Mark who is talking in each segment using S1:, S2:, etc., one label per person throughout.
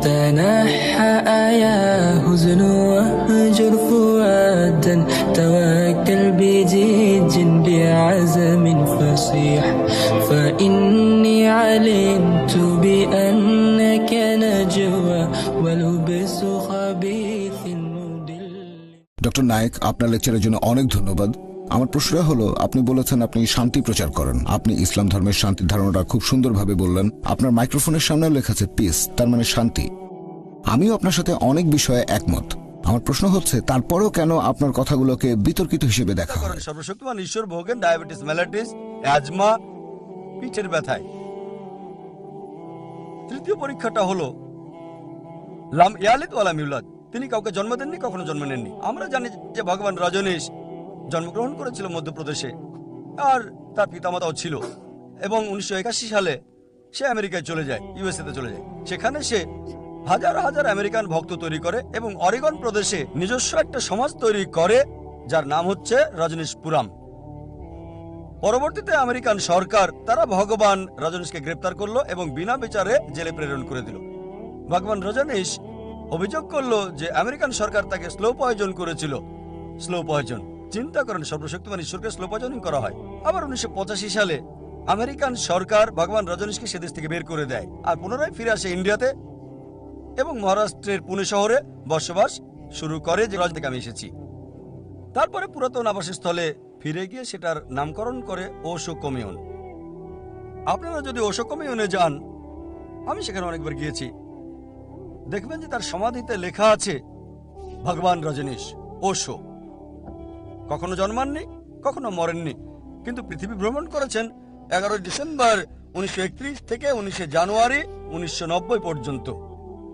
S1: تنحى يا حزن واهجر فؤادا توكل بجد بعزم فصيح فإني علمت بأنك نجوى ولبس خبيث مدل.
S2: Doctor Naik, আপনার লেকচারের জন্য অনেক ধন্যবাদ। আমার প্রশ্ন হলো, আপনি বলেছেন আপনি শান্তি প্রচার করেন, আপনি ইসলাম ধর্মের শান্তির ধারণাটা খুব সুন্দরভাবে বললেন। আপনার মাইক্রোফোনের সামনেও লেখা আছে পিস, তার মানে শান্তি। আমিও আপনার সাথে অনেক বিষয়ে একমত। আমার প্রশ্ন হচ্ছে, তারপরেও কেন আপনার কথাগুলোকে বিতর্কিত হিসেবে দেখা হয়?
S3: সর্বশক্তিমান ঈশ্বর ভোগেন ডায়াবেটিস মেলাইটিস, অ্যাজমা, পিঠের ব্যথায়। তৃতীয় পরীক্ষাটা হলো লাম ইয়ালিদ ওয়ালাম ইউলাদ, তিনি কাউকে জন্ম দেননি, কখনো জন্ম নেননি। আমরা জানি যে ভগবান রজনীশ জন্মগ্রহণ করেছিল মধ্যপ্রদেশে, আর তার পিতামাতাও ছিল, এবং 1981 সালে সে আমেরিকায় চলে যায়, ইউএসএতে চলে যায়। সেখানে সে হাজার হাজার আমেরিকান ভক্ত তৈরি করে এবং অরিগন প্রদেশে নিজস্ব একটা সমাজ তৈরি করে যার নাম হচ্ছে রজনীশপুরাম। পরবর্তীতে আমেরিকান সরকার তারা ভগবান রজনীশকে গ্রেপ্তার করলো এবং বিনা বিচারে জেলে প্রেরণ করে দিল। ভগবান রজনীশ অভিযোগ করলো যে আমেরিকান সরকার তাকে স্লো পয়জন করেছিল। স্লো পয়জন, চিন্তা করেন, সর্বশক্তিমান ঈশ্বরকে স্লো পয়জনিং করা হয়। আবার 1985 সালে আমেরিকান সরকার ভগবান রজনীশকে সে দেশ থেকে বের করে দেয় আর পুনরায় ফিরে আসে ইন্ডিয়াতে এবং মহারাষ্ট্রের পুনে শহরে বসবাস শুরু করে, যে রাজ্য থেকে আমি এসেছি। তারপরে পুরাতন আবাসস্থলে ফিরে গিয়ে সেটার নামকরণ করে ওশো কমিউন। আপনারা যদি ওশো কমিউনে যান, আমি সেখানে অনেকবার গিয়েছি, দেখবেন যে তার সমাধিতে লেখা আছে ভগবান রজনীশ ওশো। কখনো জন্মাননি, কখনো মরেননি, কিন্তু পৃথিবী ভ্রমণ করেছেন 11 ডিসেম্বর 1931 থেকে 19 জানুয়ারি 1990 পর্যন্ত।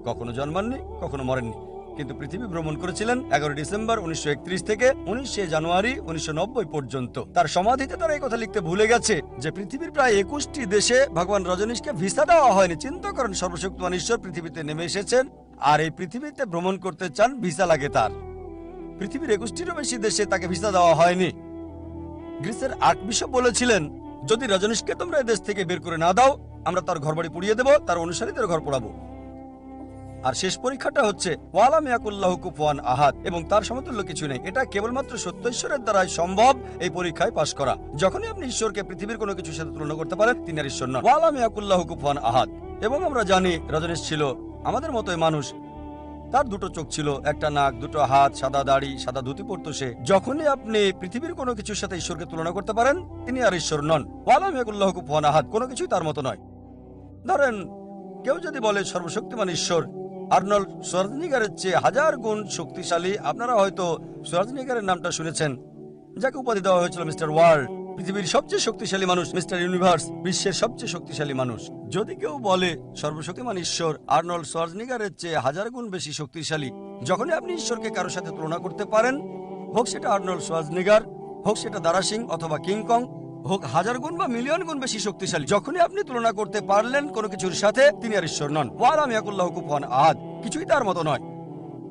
S3: কখনো জন্মাননি, কখনো মরেননি, কিন্তু পৃথিবী ভ্রমণ করেছিলেন 11 ডিসেম্বর 1931 থেকে 19 জানুয়ারি 1990 পর্যন্ত। তার সমাধিতে তারা এই কথা লিখতে ভুলে গেছে যে পৃথিবীর প্রায় 21টি দেশে ভগবান রজনীশকে ভিসা দেওয়া হয়নি। চিন্তা করেন, সর্বশক্তিমান ঈশ্বর পৃথিবীতে নেমে এসেছেন আর এই পৃথিবীতে ভ্রমণ করতে চান, ভিসা লাগে তার। পৃথিবীর 21টিরও বেশি দেশে তাকে ভিসা দেওয়া হয়নি। গ্রিসের আর্কবিশপ বলেছিলেন, যদি রজনীশকে তোমরা এই দেশ থেকে বের করে না দাও, আমরা তার ঘরবাড়ি পুড়িয়ে দেব, তার অনুসারীদের ঘর পোড়াবো। আর শেষ পরীক্ষাটা হচ্ছে ওয়ালাম ইয়াকুল্লাহু কুফুয়ান আহাদ, এবং তার সমতুল্য কিছু নেই। এটা কেবলমাত্র সত্য ঈশ্বরের দ্বারাই সম্ভব এই পরীক্ষায় পাশ করা। যখনই আপনি ঈশ্বরকে পৃথিবীর কোনো কিছুর সাথে তুলনা করতে পারেন, তিনি আর ঈশ্বর নন। ওয়ালাম ইয়াকুল্লাহু কুফুয়ান আহাদ। এবং আমরা জানি রজনীশ ছিল আমাদের মতোই মানুষ। তার দুটো চোখ ছিল, একটা নাক, দুটো হাত, সাদা দাড়ি, সাদা ধুতি পরতো সে। যখনই আপনি পৃথিবীর কোনো কিছুর সাথে ঈশ্বরকে তুলনা করতে পারেন, তিনি আর ঈশ্বর নন। ওয়ালাম ইয়াকুল্লাহু কুফুয়ান আহাদ, কোনো কিছুই তার মতো নয়। ধরেন, কেউ যদি বলে সর্বশক্তিমান ঈশ্বর আর্নল্ড শোয়ার্জনেগারের চেয়ে 1000 গুণ শক্তিশালী, আপনারা হয়তো শোয়ার্জনেগারের নামটা শুনেছেন, যাকে উপাধি দেওয়া হয়েছিল মিস্টার ওয়ার্ল্ড, পৃথিবীর সবচেয়ে শক্তিশালী মানুষ, মিস্টার ইউনিভার্স, বিশ্বের সবচেয়ে শক্তিশালী মানুষ। যদি কেউ বলে সর্বশক্তিমান ঈশ্বর আর্নল্ড শোয়ার্জনেগারের চেয়ে 1000 গুণ বেশি শক্তিশালী, যখনই আপনি ঈশ্বরকে কারোর সাথে তুলনা করতে পারেন, হোক সেটা আর্নল্ড শোয়ার্জনেগার, হোক সেটা দারা সিং অথবা কিংকং, হোক 1000 গুণ বা মিলিয়ন গুণ বেশি শক্তিশালী, যখনই আপনি তুলনা করতে পারলেন কোনো কিছুর সাথে, তিনি আর ঈশ্বর নন। ওয়ালাম ইয়াকুল্লাহু কুফুয়ান আহাদ, কিছুই তার মতো নয়।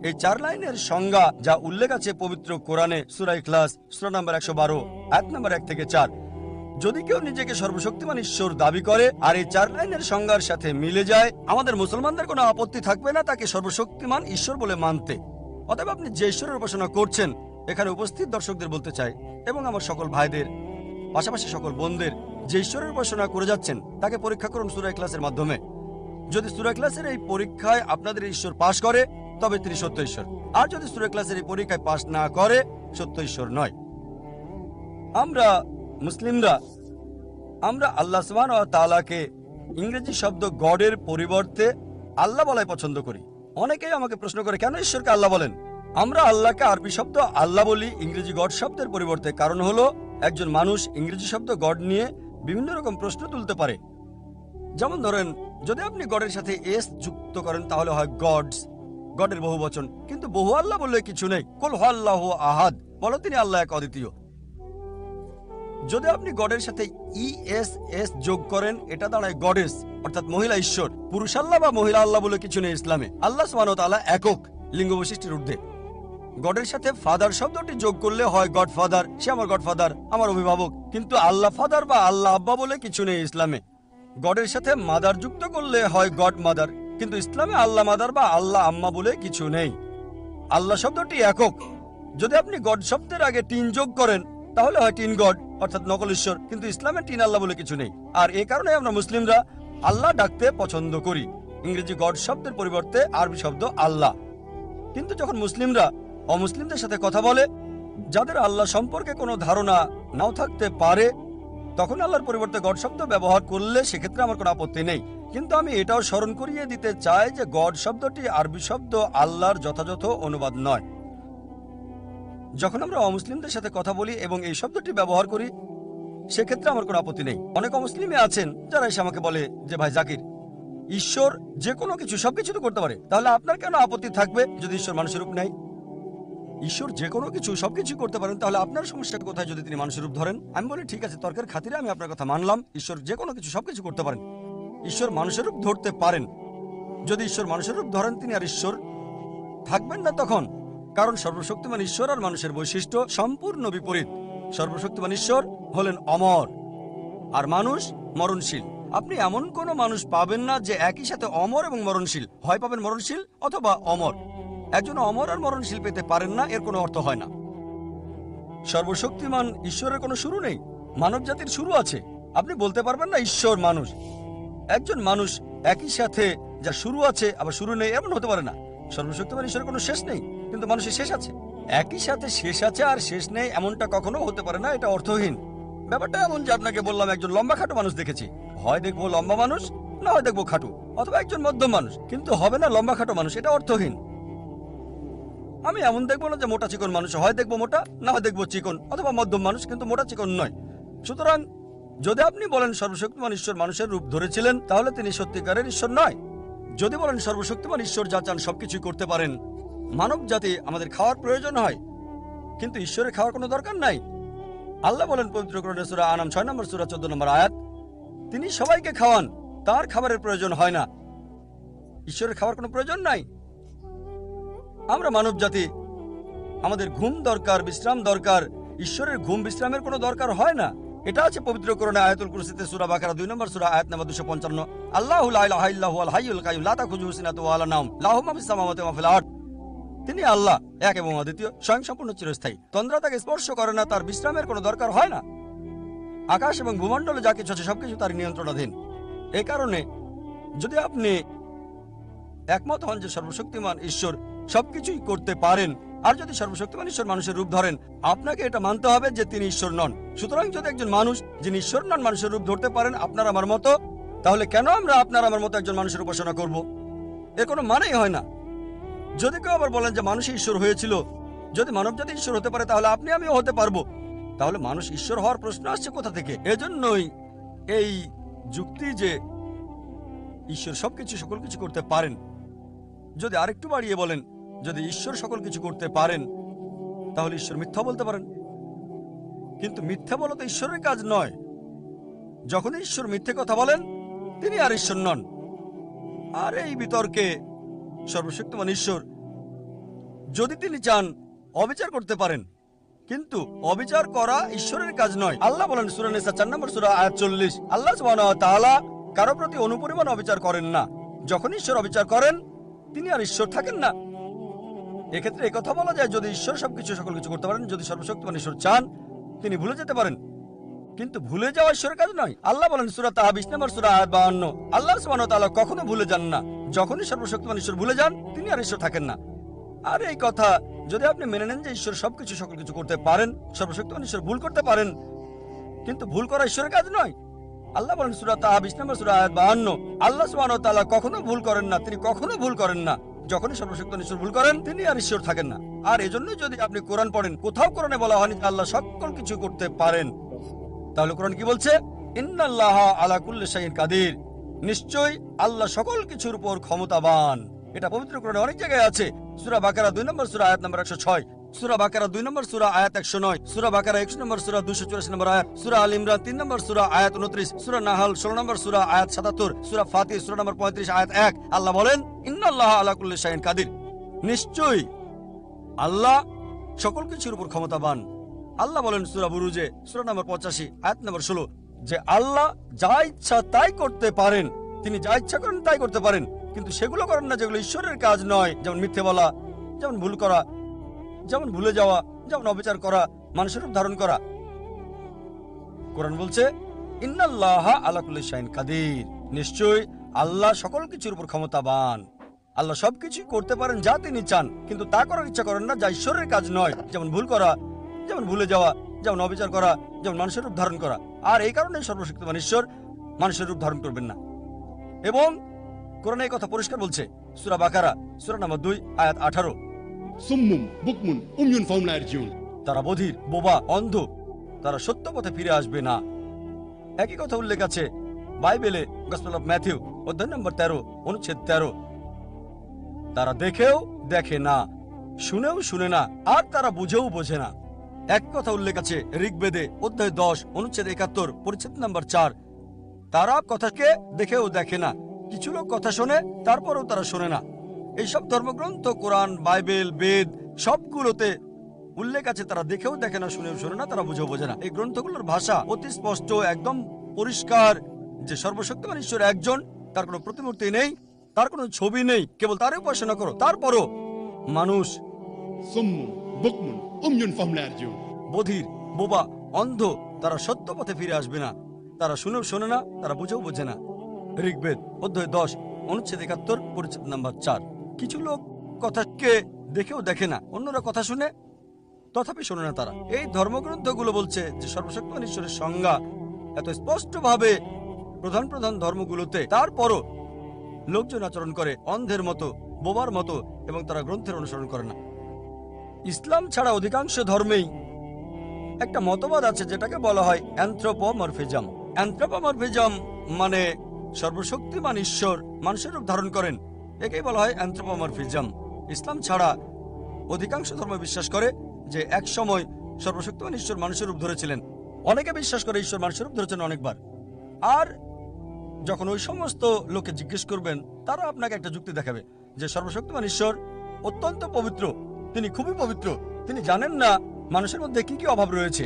S3: এই 4 লাইনের সংজ্ঞা যা উল্লেখ আছে পবিত্র কোরআনে সূরা ইখলাস সূরা নম্বর 112 আয়াত নম্বর 1 থেকে 4। যদি কেউ নিজেকে সর্বশক্তিমান ঈশ্বর দাবি করে আর এই 4 লাইনের সংজ্ঞার সাথে মিলে যায়, আমাদের মুসলমানদের কোনো আপত্তি থাকবে না তাকে সর্বশক্তিমান ঈশ্বর বলে মানতে। অতএব আপনি যে ঈশ্বরের উপাসনা করছেন, এখানে উপস্থিত দর্শকদের বলতে চাই এবং আমার সকল ভাইদের, পাশাপাশি সকল বোনদের, যে ঈশ্বরের উপাসনা করে যাচ্ছেন তাকে পরীক্ষা করুন সূরা ইখলাসের মাধ্যমে। যদি সূরা ইখলাসের এই পরীক্ষায় আপনাদের ঈশ্বর পাশ করে, তবে তিনি সত্য ঈশ্বর। আর যদি সূরা ইখলাসের এই পরীক্ষায় পাশ না করে, সত্য ঈশ্বর নয়। আমরা মুসলিমরা আল্লাহ সুবহানাহু ওয়া তাআলাকে ইংরেজি শব্দ গডের পরিবর্তে আল্লাহ বলাই পছন্দ করি। অনেকেই আমাকে প্রশ্ন করে, কেন ঈশ্বরকে আল্লাহ বলেন? আমরা আল্লাহকে আরবি শব্দ আল্লাহ বলি ইংরেজি গড শব্দের পরিবর্তে। কারণ হলো, একজন মানুষ ইংরেজি শব্দ গড নিয়ে বিভিন্ন রকম প্রশ্ন তুলতে পারে। যেমন ধরেন, যদি আপনি গডের সাথে এস যুক্ত করেন তাহলে হয় গডস, গডের বহু বচন। কিন্তু বহু আল্লাহ বললে কিছু নেই। কুল হুয়াল্লাহু আহাদ, বলো তিনি আল্লাহ এক অদ্বিতীয়। যদি আপনি গডের সাথে ইএস যোগ করেন, এটা দাঁড়ায় গডেস, অর্থাৎ মহিলা ঈশ্বর। পুরুষ আল্লাহ বা মহিলা আল্লাহ বলে কিছু নেই ইসলামে। আল্লাহ সুবহানাহু ওয়া তাআলা একক, লিঙ্গ বৈশিষ্ট্যের ঊর্ধ্বে। গডের সাথে ফাদার শব্দটি যোগ করলে হয় গড ফাদার, সে আমার গড ফাদার, আমার অভিভাবক। কিন্তু আল্লাহ ফাদার বা আল্লাহ আব্বা বলে কিছু নেই ইসলামে। গডের সাথে মাদার যুক্ত করলে হয় গড মাদার, কিন্তু ইসলামে আল্লাহ মাদার বা আল্লাহ আম্মা বলে কিছু নেই। আল্লাহ শব্দটি একক। যদি আপনি গড শব্দের আগে টিন যোগ করেন তাহলে হয় টিন গড, অর্থাৎ নকল ঈশ্বর। কিন্তু ইসলামে টিন আল্লাহ বলে কিছু নেই। আর এই কারণে আমরা মুসলিমরা আল্লাহ ডাকতে পছন্দ করি, ইংরেজি গড শব্দের পরিবর্তে আরবি শব্দ আল্লাহ। কিন্তু যখন মুসলিমরা অমুসলিমদের সাথে কথা বলে, যাদের আল্লাহ সম্পর্কে কোনো ধারণা নাও থাকতে পারে, তখন আল্লাহর পরিবর্তে গড শব্দ ব্যবহার করলে সেক্ষেত্রে আমার কোনো আপত্তি নেই। কিন্তু আমি এটাও স্মরণ করিয়ে দিতে চাই যে গড শব্দটি আরবি শব্দ আল্লাহর যথাযথ অনুবাদ নয়। যখন আমরা অমুসলিমদের সাথে কথা বলি এবং এই শব্দটি ব্যবহার করি, সেক্ষেত্রে আমার কোনো আপত্তি নেই। অনেক অমুসলিমই আছেন যারা এসে আমাকে বলে যে ভাই জাকির, ঈশ্বর যে কোনো কিছু সবকিছু তো করতে পারে, তাহলে আপনার কেন আপত্তি থাকবে যদি ঈশ্বর মানুষের রূপ নেয়? ঈশ্বর যে কোনো কিছু সবকিছু করতে পারেন, তাহলে আপনার সমস্যা কোথায় যদি তিনি মানুষের রূপ ধরেন? আমি বলি ঠিক আছে, তর্কের খাতিরে আমি আপনার কথা মানলাম, ঈশ্বর যে কোনো কিছু সবকিছু করতে পারেন। ঈশ্বর মানুষের রূপ ধরতে পারেন। যদি ঈশ্বর মানুষের রূপ ধরেন, তিনি আর ঈশ্বর থাকবেন না তখন। কারণ সর্বশক্তিমান ঈশ্বর আর মানুষের বৈশিষ্ট্য সম্পূর্ণ বিপরীত। সর্বশক্তিমান ঈশ্বর হলেন অমর, আর মানুষ মরণশীল। আপনি এমন কোনো মানুষ পাবেন না যে একই সাথে অমর এবং মরণশীল। হয় পাবেন মরণশীল অথবা অমর। একজন অমর আর মরণশীল পেতে পারেন না, এর কোনো অর্থ হয় না। সর্বশক্তিমান ঈশ্বরের কোনো শুরু নেই, মানব জাতির শুরু আছে। আপনি বলতে পারবেন না ঈশ্বর মানুষ। একজন মানুষ একই সাথে যা শুরু আছে আবার শুরু নেই, এমন হতে পারে না। সর্বশক্তিমান ঈশ্বরের কোনো শেষ নেই, কিন্তু মানুষের শেষ আছে। একই সাথে শেষ আছে আর শেষ নেই, এমনটা কখনো হতে পারে না। এটা অর্থহীন। ব্যাপারটা এমন যে আপনাকে বললাম একজন লম্বা খাটো মানুষ দেখেছি, হয় দেখবো লম্বা মানুষ, না হয় দেখবো খাটো, অথবা একজন মধ্যম মানুষ, কিন্তু হবে না লম্বা খাটো মানুষ। এটা অর্থহীন। আমি এমন দেখবো না যে মোটা চিকন মানুষ, হয় দেখবো মোটা, না হয় দেখবো চিকন, অথবা মধ্যম মানুষ, কিন্তু মোটা চিকন নয়। সুতরাং যদি আপনি বলেন সর্বশক্তিমান ঈশ্বর মানুষের রূপ ধরেছিলেন, তাহলে তিনি সত্যিকারের ঈশ্বর নয়। যদি বলেন সর্বশক্তিমান ঈশ্বর যা চান সবকিছু করতে পারেন, মানব জাতি আমাদের খাওয়ার প্রয়োজন হয়, কিন্তু ঈশ্বরের খাওয়ার কোনো দরকার নাই। আল্লাহ বলেন পবিত্র কোরআনে সূরা আনাম 6 নম্বর সূরা 14 নম্বর আয়াত, তিনি সবাইকে খাওয়ান, তার খাবারের প্রয়োজন হয় না। ঈশ্বরের খাওয়ার কোনো প্রয়োজন নাই। আমরা মানব জাতি, আমাদের ঘুম দরকার, বিশ্রাম দরকার। ঈশ্বরের ঘুম বিশ্রামের কোনো দরকার হয় না। এটা আছে পবিত্র কোরআনে আয়াতুল কুরসিতে সূরা বাকারা 2 নম্বর সূরা আয়াত নম্বর 255, আল্লাহু লা ইলাহা ইল্লা হুয়াল হাইয়ুল কাইয়্যুম লা তাখুযুহু সিনাতুন ওয়া লা নাওম লাহু মা ফিস সামাওয়াতি ওয়া মা ফিল আরদ। তিনি আল্লাহ, এক এবং অদ্বিতীয়, স্বয়ং সম্পূর্ণ, চিরস্থায়ী। তন্দ্রা তাকে স্পর্শ করে না, তার বিশ্রামের কোনো দরকার হয় না। আকাশ এবং ভূমণ্ডলে যা কিছু আছে সবকিছু তার নিয়ন্ত্রণাধীন। এই কারণে যদি আপনি একমত হন যে সর্বশক্তিমান ঈশ্বর সবকিছুই করতে পারেন, আর যদি সর্বশক্তিমান ঈশ্বর মানুষের রূপ ধরেন, আপনাকে এটা মানতে হবে যে তিনি ঈশ্বর নন। সুতরাং যদি একজন মানুষ যিনি ঈশ্বর নন মানুষের রূপ ধরতে পারেন আপনার আমার মতো, তাহলে কেন আমরা আপনার আমার মতো একজন মানুষের উপাসনা করব? এর কোনো মানেই হয় না। যদি কেউ আবার বলেন যে মানুষ ঈশ্বর হয়েছিল, যদি মানবজাতি ঈশ্বর হতে পারে তাহলে আপনি আমিও হতে পারবো, তাহলে মানুষ ঈশ্বর হওয়ার প্রশ্ন আসছে কোথা থেকে? এজন্যই এই যুক্তি যে ঈশ্বর সবকিছু সকল কিছু করতে পারেন। যদি আরেকটু বাড়িয়ে বলেন, যদি ঈশ্বর সকল কিছু করতে পারেন, তাহলে ঈশ্বর মিথ্যা বলতে পারেন। কিন্তু মিথ্যা বলা তো ঈশ্বরের কাজ নয়। যখন ঈশ্বর মিথ্যে কথা বলেন, তিনি আর ঈশ্বর নন। আর এই বিতর্কে সর্বশক্তিমান ঈশ্বর যদি তিনি চান অবিচার করতে পারেন, কিন্তু অবিচার করা ঈশ্বরের কাজ নয়। আল্লাহ বলেন সূরা নিসা 4 নম্বর সূরা আয়াত 40, আল্লাহ সুবহানাহু ওয়া তাআলা কারো প্রতি অনুপরিমাণ অবিচার করেন না। যখন ঈশ্বর অবিচার করেন, তিনি আর ঈশ্বর থাকেন না। এক্ষেত্রে এই কথা বলা যায়, যদি ঈশ্বর সবকিছু সকল কিছু করতে পারেন, যদি সর্বশক্তিমান ঈশ্বর চান, তিনি ভুলে যেতে পারেন, কিন্তু ভুলে যাওয়া ঈশ্বরের কাজ নয়। আল্লাহ বলেন সূরা তাহা 20 নম্বর সূরা আয়াত 52, আল্লাহ সুবহানাহু ওয়া তাআলা কখনো ভুলে যান না। যখনই সর্বশক্তিমান ঈশ্বর ভুলে যান, তিনি আর ঈশ্বর থাকেন না। আর এই কথা যদি আপনি মেনে নেন যে ঈশ্বর সবকিছু সকল কিছু করতে পারেন, সর্বশক্তিমান ঈশ্বর ভুল করতে পারেন, কিন্তু ভুল করা ঈশ্বরের কাজ নয়। আল্লাহ বলেন সূরা তাহা 20 নম্বর সূরা আয়াত 52, আল্লাহ সুবহানাহু ওয়া তাআলা কখনো ভুল করেন না, তিনি কখনো ভুল করেন না। যখনই সর্বশক্তিমান ঈশ্বর ভুল করেন, তিনি আর ঈশ্বর থাকেন না। আর এজন্য যদি আপনি কোরআন পড়েন, কোথাও কোরআনে বলা হয়নি যে আল্লাহ সকল কিছু করতে পারেন। তাহলে কোরআন কি বলছে? ইন্নাল্লাহা আলা কুল্লি শাইইন কাদির, নিশ্চয়ই আল্লাহ সকল কিছুর উপর ক্ষমতাবান। এটা পবিত্র কোরআনে অনেক জায়গায় আছে। সূরা বাকারা 2 নম্বর সূরা আয়াত নম্বর 106, সূরা বাকারা 2 নম্বর সূরা আয়াত 109, সূরা বাকারা 21 নম্বর সূরা 284 নম্বর আয়াত, সূরা আল ইমরান 3 নম্বর সূরা আয়াত 29, সূরা নাহাল 16 নম্বর সূরা আয়াত 77, সূরা ফাতির সূরা নম্বর 35 আয়াত 1। আল্লাহ বলেন ইন্নাল্লাহা আলা কুল্লি শাইইন কাদির, নিশ্চয়ই আল্লাহ সকল কিছুর উপর ক্ষমতাবান। আল্লাহ বলেন সূরা বুরুজে সূরা নম্বর 85 আয়াত নম্বর 16 যে আল্লাহ যা ইচ্ছা তাই করতে পারেন, তিনি যা ইচ্ছা করেন তাই করতে পারেন। কিন্তু সেগুলো করেন না যেগুলো ঈশ্বরের কাজ নয়, যেমন মিথ্যে বলা, যেমন ভুল করা, যেমন ভুলে যাওয়া, যেমন অবিচার করা, মানুষের রূপ ধারণ করা। কোরআন বলছে ইন্নাল্লাহা আলা কুল্লি শাইইন কাদির, নিশ্চয়ই আল্লাহ সকল কিছুর উপর ক্ষমতাবান। আল্লাহ সবকিছু করতে পারেন যা তিনি চান, কিন্তু তা করার ইচ্ছা করেন না যা ঈশ্বরের কাজ নয়, যেমন ভুল করা, যেমন ভুলে যাওয়া, যেমন অবিচার করা, যেমন মানুষের রূপ ধারণ করা। আর এই কারণে সর্বশক্তিমান ঈশ্বর মানুষের রূপ ধারণ করবেন না। এবং কোরআনে এই কথা পরিষ্কার বলছে, সূরা বাকারা সূরা নম্বর 2 আয়াত 18,
S4: সুম্মুম বুকমুন উময়ুন ফাহুম লা ইয়ারজিউন।
S3: তারা বধির, বোবা, অন্ধ, তারা সত্য পথে ফিরে আসবে না। একই কথা উল্লেখ আছে বাইবেলে, গসপেল অফ ম্যাথিউ অধ্যায় নম্বর 13 অনুচ্ছেদ 13। তারা দেখেও দেখে না, শুনেও শুনে না, আর তারা বুঝেও বোঝে না। এক কথা উল্লেখ আছে ঋগ্বেদে অধ্যায় 10 অনুচ্ছেদ 71 পরিচ্ছেদ নম্বর 4। তারা কথাকে দেখেও দেখে না, কিছু লোক কথা শোনে তারপরেও তারা শোনে না। এইসব ধর্মগ্রন্থ, কোরআন, বাইবেল, বেদ সবগুলোতে উল্লেখ আছে তারা দেখেও দেখে না, শুনেও শোনে না, তারা বুঝেও বোঝে না। এই গ্রন্থগুলোর ভাষা অতি স্পষ্ট, একদম পরিষ্কার যে সর্বশক্তিমান ঈশ্বর একজন, তার কোনো প্রতিমূর্তি নেই, তার কোনো ছবি নেই, কেবল তারই উপাসনা করো। তারপরও মানুষ
S4: সুম্মুম বুকমুন উময়ুন ফাহুম লা ইয়ারজিউন।
S3: বধির, বোবা, অন্ধ, তারা সত্য পথে ফিরে আসবে না। তারা শুনেও শোনে না, তারা বুঝেও বোঝে না। ঋগ্বেদ অধ্যায় 10 অনুচ্ছেদ 71 পরিচ্ছেদ নাম্বার 4। কিছু লোক কথাকে দেখেও দেখে না, অন্যরা কথা শুনে তথাপি শোনে না তারা। এই ধর্মগ্রন্থগুলো বলছে যে সর্বশক্তিমান ঈশ্বরের সংজ্ঞা এত স্পষ্টভাবে প্রধান প্রধান ধর্মগুলোতে, তারপরও লোকজন আচরণ করে অন্ধের মতো, বোবার মতো, এবং তারা গ্রন্থের অনুসরণ করে না। ইসলাম ছাড়া অধিকাংশ ধর্মেই একটা মতবাদ আছে যেটাকে বলা হয় অ্যানথ্রোপোমরফিজম। অ্যানথ্রোপোমরফিজম মানে সর্বশক্তিমান ঈশ্বর মানুষের রূপ ধারণ করেন, একেই বলা হয় অ্যানথ্রোপোমরফিজম। ইসলাম ছাড়া অধিকাংশ ধর্ম বিশ্বাস করে যে এক সময় সর্বশক্তিমান ঈশ্বর মানুষের রূপ ধরেছিলেন। অনেকে বিশ্বাস করে ঈশ্বর মানুষের রূপ ধরেছেন অনেকবার। আর যখন ওই সমস্ত লোকে জিজ্ঞেস করবেন, তারা আপনাকে একটা যুক্তি দেখাবে যে সর্বশক্তিমান ঈশ্বর অত্যন্ত পবিত্র, তিনি খুবই পবিত্র, তিনি জানেন না মানুষের মধ্যে কি কি অভাব রয়েছে,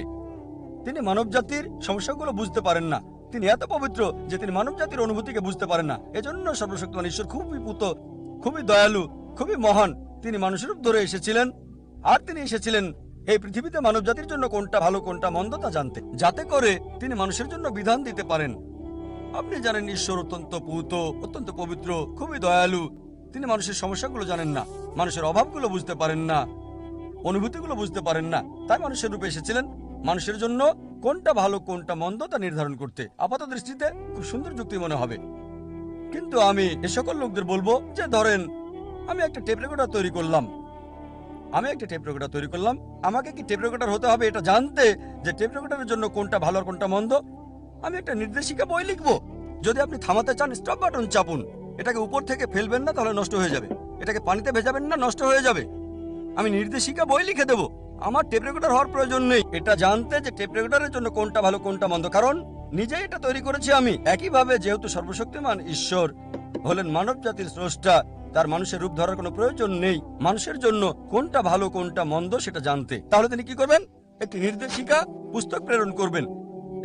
S3: তিনি মানব জাতির সমস্যাগুলো বুঝতে পারেন না, তিনি এত পবিত্র যে তিনি মানব জাতির অনুভূতিকে বুঝতে পারেন না। এজন্য সর্বশক্তিমান ঈশ্বর খুবই পুত, খুবই দয়ালু, খুবই মহান। তিনি মানুষের রূপ ধরে এসেছিলেন, আর তিনি এসেছিলেন এই পৃথিবীতে মানব জাতির জন্য কোনটা ভালো কোনটা মন্দ তা জানতে, যাতে করে তিনি মানুষের জন্য বিধান দিতে পারেন। আপনি জানেন ঈশ্বর অত্যন্ত পুত, অত্যন্ত পবিত্র, খুবই দয়ালু। তিনি মানুষের সমস্যাগুলো জানেন না, মানুষের অভাবগুলো বুঝতে পারেন না, অনুভূতিগুলো বুঝতে পারেন না। তাই মানুষের রূপে এসেছিলেন মানুষের জন্য কোনটা ভালো কোনটা মন্দ তা নির্ধারণ করতে। আপাত দৃষ্টিতে খুব সুন্দর যুক্তি মনে হবে, কিন্তু আমি এ সকল লোকদের বলবো যে ধরেন আমি একটা টেপ রেকর্ডার তৈরি করলাম, আমাকে কি টেপ রেকর্ডার হতে হবে এটা জানতে যে টেপ রেকর্ডারের জন্য কোনটা ভালো আর কোনটা মন্দ? আমি একটা নির্দেশিকা বই লিখবো। যদি আপনি থামাতে চান স্টপ বাটন চাপুন, এটাকে উপর থেকে ফেলবেন না তাহলে নষ্ট হয়ে যাবে, এটাকে পানিতে ভেজাবেন না নষ্ট হয়ে যাবে। আমি নির্দেশিকা বই লিখে দেবো, আমার টেপ রেকর্ডার হওয়ার প্রয়োজন নেই এটা জানতে যে টেপ রেকর্ডারের জন্য কোনটা ভালো কোনটা মন্দ, কারণ নিজেই এটা তৈরি করেছি আমি। একইভাবে যেহেতু সর্বশক্তিমান ঈশ্বর হলেন মানব জাতির স্রষ্টা, তার মানুষের রূপ ধরার কোনো প্রয়োজন নেই মানুষের জন্য কোনটা ভালো কোনটা মন্দ সেটা জানতে। তাহলে তিনি কি করবেন? একটি নির্দেশিকা পুস্তক প্রেরণ করবেন,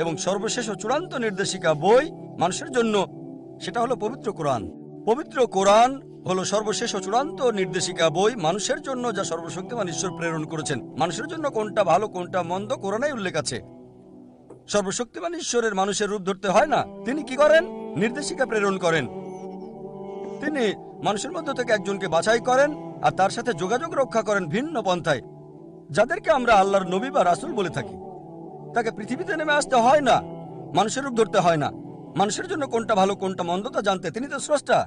S3: এবং সর্বশেষ ও চূড়ান্ত নির্দেশিকা বই মানুষের জন্য, সেটা হলো পবিত্র কোরআন। পবিত্র কোরআন হলো সর্বশেষ ও চূড়ান্ত নির্দেশিকা বই মানুষের জন্য, যা সর্বশক্তিমান ঈশ্বর প্রেরণ করেছেন। মানুষের জন্য কোনটা ভালো কোনটা মন্দ কোরআনেই উল্লেখ আছে। সর্বশক্তিমান ঈশ্বরের মানুষের রূপ ধরতে হয় না, তিনি কি করেন? নির্দেশিকা প্রেরণ করেন। তিনি মানুষের মধ্য থেকে একজনকে বাছাই করেন আর তার সাথে যোগাযোগ রক্ষা করেন ভিন্ন পন্থায়, যাদেরকে আমরা আল্লাহর নবী বা রাসূল বলে থাকি। তাকে পৃথিবীতে নেমে আসতে হয় না, মানুষের রূপ ধরতে হয় না, মানুষের জন্য কোনটা ভালো কোনটা মন্দ তা জানতে। তিনি তো স্রষ্টা,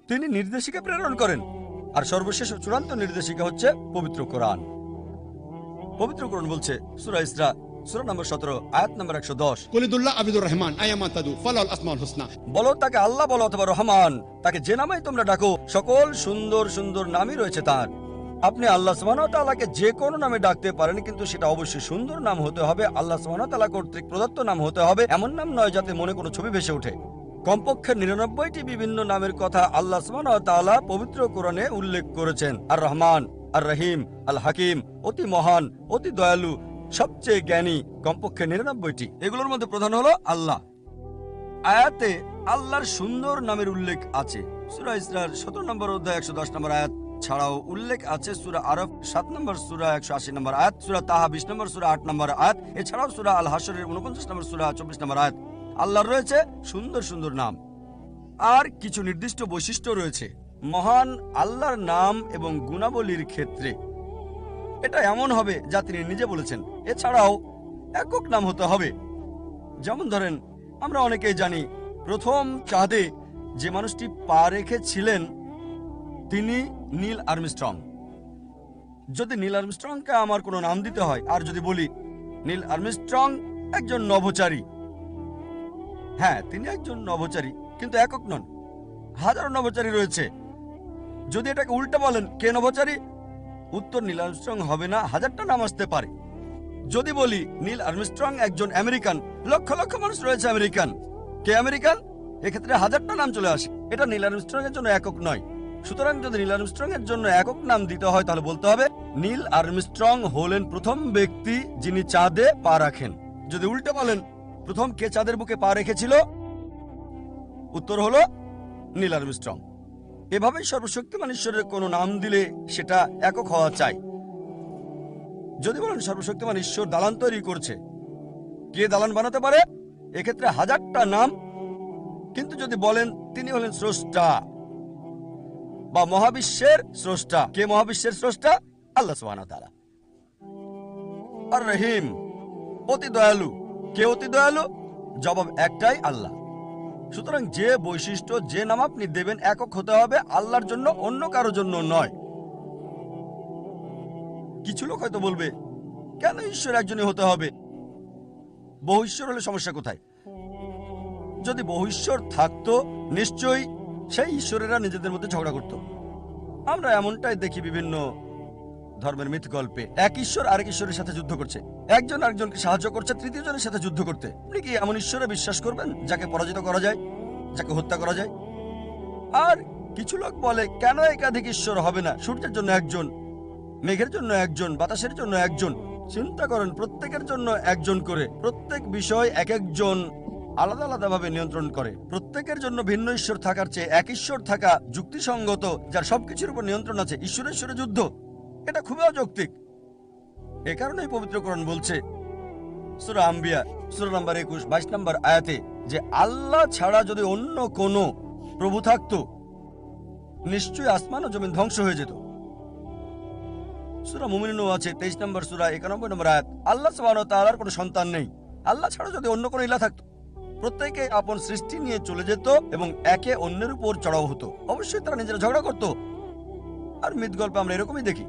S3: তিনি নির্দেশিকা প্রেরণ করেন। আর সর্বশেষ ও চূড়ান্ত নির্দেশিকা হচ্ছে পবিত্র কোরআন। পবিত্র কোরআন বলছে সূরা ইসরা সূরা নম্বর 17 আয়াত নম্বর 110,
S4: কুলিদুল্লাহ আবিদুর রহমান আয়ামা তাদু ফালাল আসমাউল হুসনা।
S3: বলো তাকে আল্লাহ বলো অথবা রহমান, তাকে যে নামেই তোমরা ডাকো সকল সুন্দর সুন্দর নামই রয়েছে তার। আপনি আল্লাহ সুবহানাহু ওয়া তাআলাকে যে কোনো নামে ডাকতে পারেন, কিন্তু সেটা অবশ্যই সুন্দর নাম হতে হবে, আল্লাহ সুবহানাহু ওয়া তাআলা কর্তৃক প্রদত্ত নাম হতে হবে, এমন নাম নয় যাতে মনে কোনো ছবি ভেসে ওঠে। কমপক্ষে 99টি বিভিন্ন নামের কথা আল্লাহ সুবহানাহু ওয়া তাআলা পবিত্র কোরআনে উল্লেখ করেছেন। আর রহমান, আর রহিম, আল হাকিম, অতি মহান, অতি দয়ালু, সবচেয়ে জ্ঞানী, কমপক্ষে 99টি। এগুলোর মধ্যে প্রধান হলো আল্লাহ। আয়াতে আল্লাহর সুন্দর নামের উল্লেখ আছে, সূরা ইসরার 17 নম্বর অধ্যায় 110 নম্বর আয়াত ছাড়াও উল্লেখ আছে সূরা আরফ 7 নম্বর সূরা 180 নম্বর আয়াত, সূরা তাহা 20 নম্বর সূরা 8 নম্বর আয়াত, এছাড়াও সূরা আল হাশরের 49 নম্বর সূরা 24 নম্বর আয়াত। আল্লাহর রয়েছে সুন্দর সুন্দর নাম আর কিছু নির্দিষ্ট বৈশিষ্ট্য রয়েছে মহান আল্লাহর নাম এবং গুণাবলীর ক্ষেত্রে। এটা এমন হবে যা তিনি নিজে বলেছেন। এছাড়াও একক নাম হতে হবে। যেমন ধরেন, আমরা অনেকেই জানি প্রথম চাঁদে যে মানুষটি পা রেখেছিলেন তিনি নীল আর্মস্ট্রং। যদি নীল আর্মস্ট্রংকে আমার কোনো নাম দিতে হয়, আর যদি বলি নীল আর্মস্ট্রং একজন নভোচারী, হ্যাঁ তিনি একজন নভোচারী, কিন্তু একক নন, হাজারো নভোচারী রয়েছে। যদি এটাকে উল্টা বলেন কে নভোচারী, উত্তর নীল আর্মস্ট্রং হবে না, হাজারটা নাম আসতে পারে। যদি বলি নীল আর্মস্ট্রং একজন আমেরিকান, লক্ষ লক্ষ মানুষ রয়েছে আমেরিকান, কে আমেরিকান, এক্ষেত্রে হাজারটা নাম চলে আসে। এটা নীল আর্মস্ট্রং এর জন্য একক নয়। সুতরাং যদি নীল আর্মস্ট্রং এর জন্য একক নাম দিতে হয় তাহলে বলতে হবে নীল আর্মস্ট্রং হলেন প্রথম ব্যক্তি যিনি চাঁদে পা রাখেন। যদি উল্টে বলেন প্রথম কে চাঁদের বুকে পা রেখেছিল, উত্তর হলো নীল আর্মস্ট্রং। এভাবেই সর্বশক্তিমান ঈশ্বরের কোনো নাম দিলে সেটা একক হওয়া চাই। যদি বলেন সর্বশক্তিমান ঈশ্বর দালান তৈরি করছে, কে দালান বানাতে পারে, এক্ষেত্রে হাজারটা নাম। কিন্তু যদি বলেন তিনি হলেন স্রষ্টা বা মহাবিশ্বের স্রষ্টা, কে মহাবিশ্বের স্রষ্টা, আল্লাহ সুবহানাহু ওয়া তাআলা। আর রহিম অতি দয়ালু, কে অতি দয়ালু, জবাব একটাই, আল্লাহ। সুতরাং যে বৈশিষ্ট্য যে নাম আপনি দেবেন একক হতে হবে আল্লাহর জন্য, অন্য কারোর জন্য নয়। কিছু লোক হয়তো বলবে কেন ঈশ্বর একজনই হতে হবে, বহু ঈশ্বর হলে সমস্যা কোথায়? যদি বহু ঈশ্বর থাকতো নিশ্চয়ই সেই ঈশ্বরেরা নিজেদের মধ্যে ঝগড়া করত। আমরা এমনটাই দেখি বিভিন্ন ধর্মের মিথ গল্পে, এক ঈশ্বর আরেক ঈশ্বরের সাথে যুদ্ধ করছে, একজন আরেকজনকে সাহায্য করছে তৃতীয় জনের সাথে যুদ্ধ করতে। আপনি কি এমন ঈশ্বরে বিশ্বাস করবেন যাকে পরাজিত করা যায়, যাকে হত্যা করা যায়? আর কিছু লোক বলে কেন একাধিক ঈশ্বর হবে না, সূর্যের জন্য একজন, মেঘের জন্য একজন, বাতাসের জন্য একজন। চিন্তা করেন, প্রত্যেকের জন্য একজন করে, প্রত্যেক বিষয় এক একজন আলাদা আলাদা ভাবে নিয়ন্ত্রণ করে। প্রত্যেকের জন্য ভিন্ন ঈশ্বর থাকার চেয়ে এক ঈশ্বর থাকা যুক্তিসঙ্গত, যার সবকিছুর উপর নিয়ন্ত্রণ আছে। ঈশ্বরের ঈশ্বরে যুদ্ধ, এটা খুবই অযৌক্তিক। এ কারণেই পবিত্র কোরআন বলছে সূরা আম্বিয়া সূরা নম্বর 21 22 নম্বর আয়াতে যে আল্লাহ ছাড়া যদি অন্য কোনো প্রভু থাকতো নিশ্চয়ই আসমান ও জমিন ধ্বংস হয়ে যেত। সূরা মুমিনুনও আছে 23 নম্বর সূরা 91 নম্বর আয়াত। আল্লাহ সুবহানাহু ওয়া তাআলার কোনো সন্তান নেই। আল্লাহ ছাড়া যদি অন্য কোনো ইলাহ থাকতো প্রত্যেকে আপন সৃষ্টি নিয়ে চলে যেত এবং একে অন্যের উপর চড়াও হতো। অবশ্যই তারা নিজেরা ঝগড়া করত। আর মিথ গল্পে আমরা এরকমই দেখি।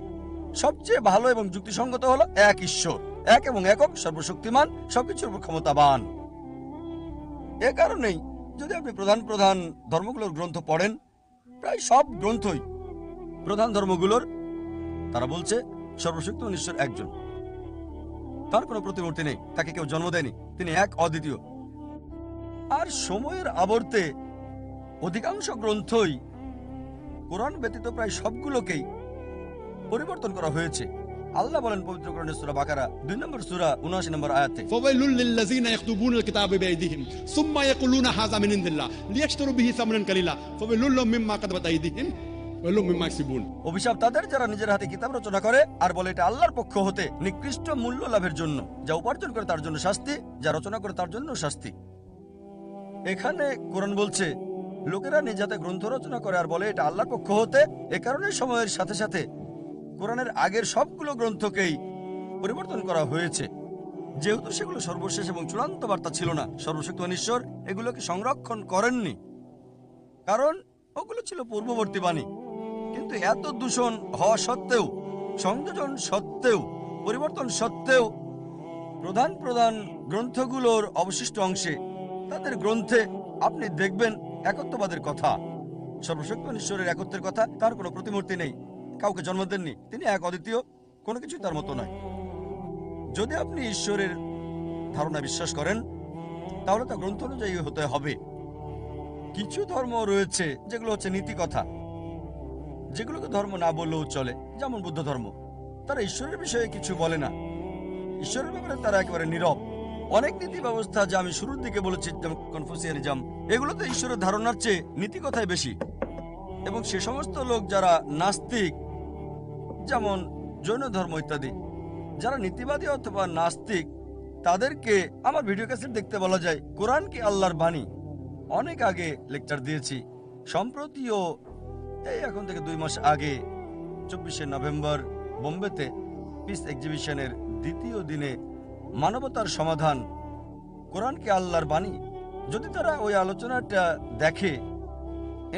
S3: সবচেয়ে ভালো এবং যুক্তিসঙ্গত হলো এক ঈশ্বর, এক এবং একক, সর্বশক্তিমান, সবকিছুর উপর ক্ষমতাবান। এ কারণেই যদি আপনি প্রধান প্রধান ধর্মগুলোর গ্রন্থ পড়েন, প্রায় সব গ্রন্থই প্রধান ধর্মগুলোর তারা বলছে সর্বশক্তিমান ঈশ্বর একজন, তার কোনো প্রতিমূর্তি নেই, তাকে কেউ জন্ম দেয়নি, তিনি এক অদ্বিতীয়। আর সময়ের আবর্তে অধিকাংশ গ্রন্থই কোরআন ব্যতীত প্রায় সবগুলোকেই পরিবর্তন করা হয়েছে। আল্লাহ বলেন পবিত্র কোরআনের সূরা বাকারা 2 নম্বর সূরা 79 নম্বর আয়াতে,
S4: فويل للذين يكتبون الكتاب بأيديهم ثم يقولون هذا من عند الله ليشتروا به ثمنا قليلا فويل لهم مما كتبت أيديهم وويل لهم مما يكسبون।
S3: অভিশাপ তাদের যারা নিজের হাতে কিতাব রচনা করে আর বলে এটা আল্লাহর পক্ষ হতে, নিকৃষ্ট মূল্য লাভের জন্য। যা উপার্জন করে তার জন্য শাস্তি, যা রচনা করে তার জন্য শাস্তি। এখানে কোরআন বলছে লোকেরা নিজ হাতে গ্রন্থ রচনা করে আর বলে এটা আল্লাহর পক্ষ হতে। এ কারণে সময়ের সাথে সাথে কোরআনের আগের সবগুলো গ্রন্থকেই পরিবর্তন করা হয়েছে, যেহেতু সেগুলো সর্বশেষ এবং চূড়ান্ত বার্তা ছিল না। সর্বশক্তিমান ঈশ্বর এগুলোকে সংরক্ষণ করেননি, কারণ ওগুলো ছিল পূর্ববর্তী বাণী। কিন্তু এত দূষণ হওয়া সত্ত্বেও, সংযোজন সত্ত্বেও, পরিবর্তন সত্ত্বেও প্রধান প্রধান গ্রন্থগুলোর অবশিষ্ট অংশে, তাদের গ্রন্থে আপনি দেখবেন একত্ববাদের কথা, সর্বশক্তিমান ঈশ্বরের একত্বের কথা। তার কোনো প্রতিমূর্তি নেই, কাউকে জন্ম দেননি, তিনি এক অদ্বিতীয়, কোনো কিছুই তার মতো নয়। যদি আপনি ঈশ্বরের ধারণা বিশ্বাস করেন তাহলে তা গ্রন্থ অনুযায়ী হতে হবে। কিছু ধর্ম রয়েছে যেগুলো হচ্ছে নীতি কথা, যেগুলোকে ধর্ম না বললেও চলে, যেমন বুদ্ধ ধর্ম। তারা ঈশ্বরের বিষয়ে কিছু বলে না, ঈশ্বরের ব্যাপারে তারা একেবারে নীরব। অনেক নীতি ব্যবস্থা, যা আমি শুরুর দিকে বলেছি, যেমন কনফুসিয়ানিজম, এগুলোতে ঈশ্বরের ধারণার চেয়ে নীতি কথাই বেশি। এবং সে সমস্ত লোক যারা নাস্তিক, যেমন জৈন ধর্ম ইত্যাদি, যারা নীতিবাদী অথবা নাস্তিক, তাদেরকে আমার ভিডিও ক্যাসেট দেখতে বলা যায় কোরআন কি আল্লাহর বাণী। অনেক আগে লেকচার দিয়েছি। সম্প্রতিও এই এখন থেকে 2 মাস আগে 24শে নভেম্বর বোম্বেতে পিস এক্সিবিশনের দ্বিতীয় দিনে মানবতার সমাধান, কোরআন কি আল্লাহর বাণী, যদি তারা ওই আলোচনাটা দেখে,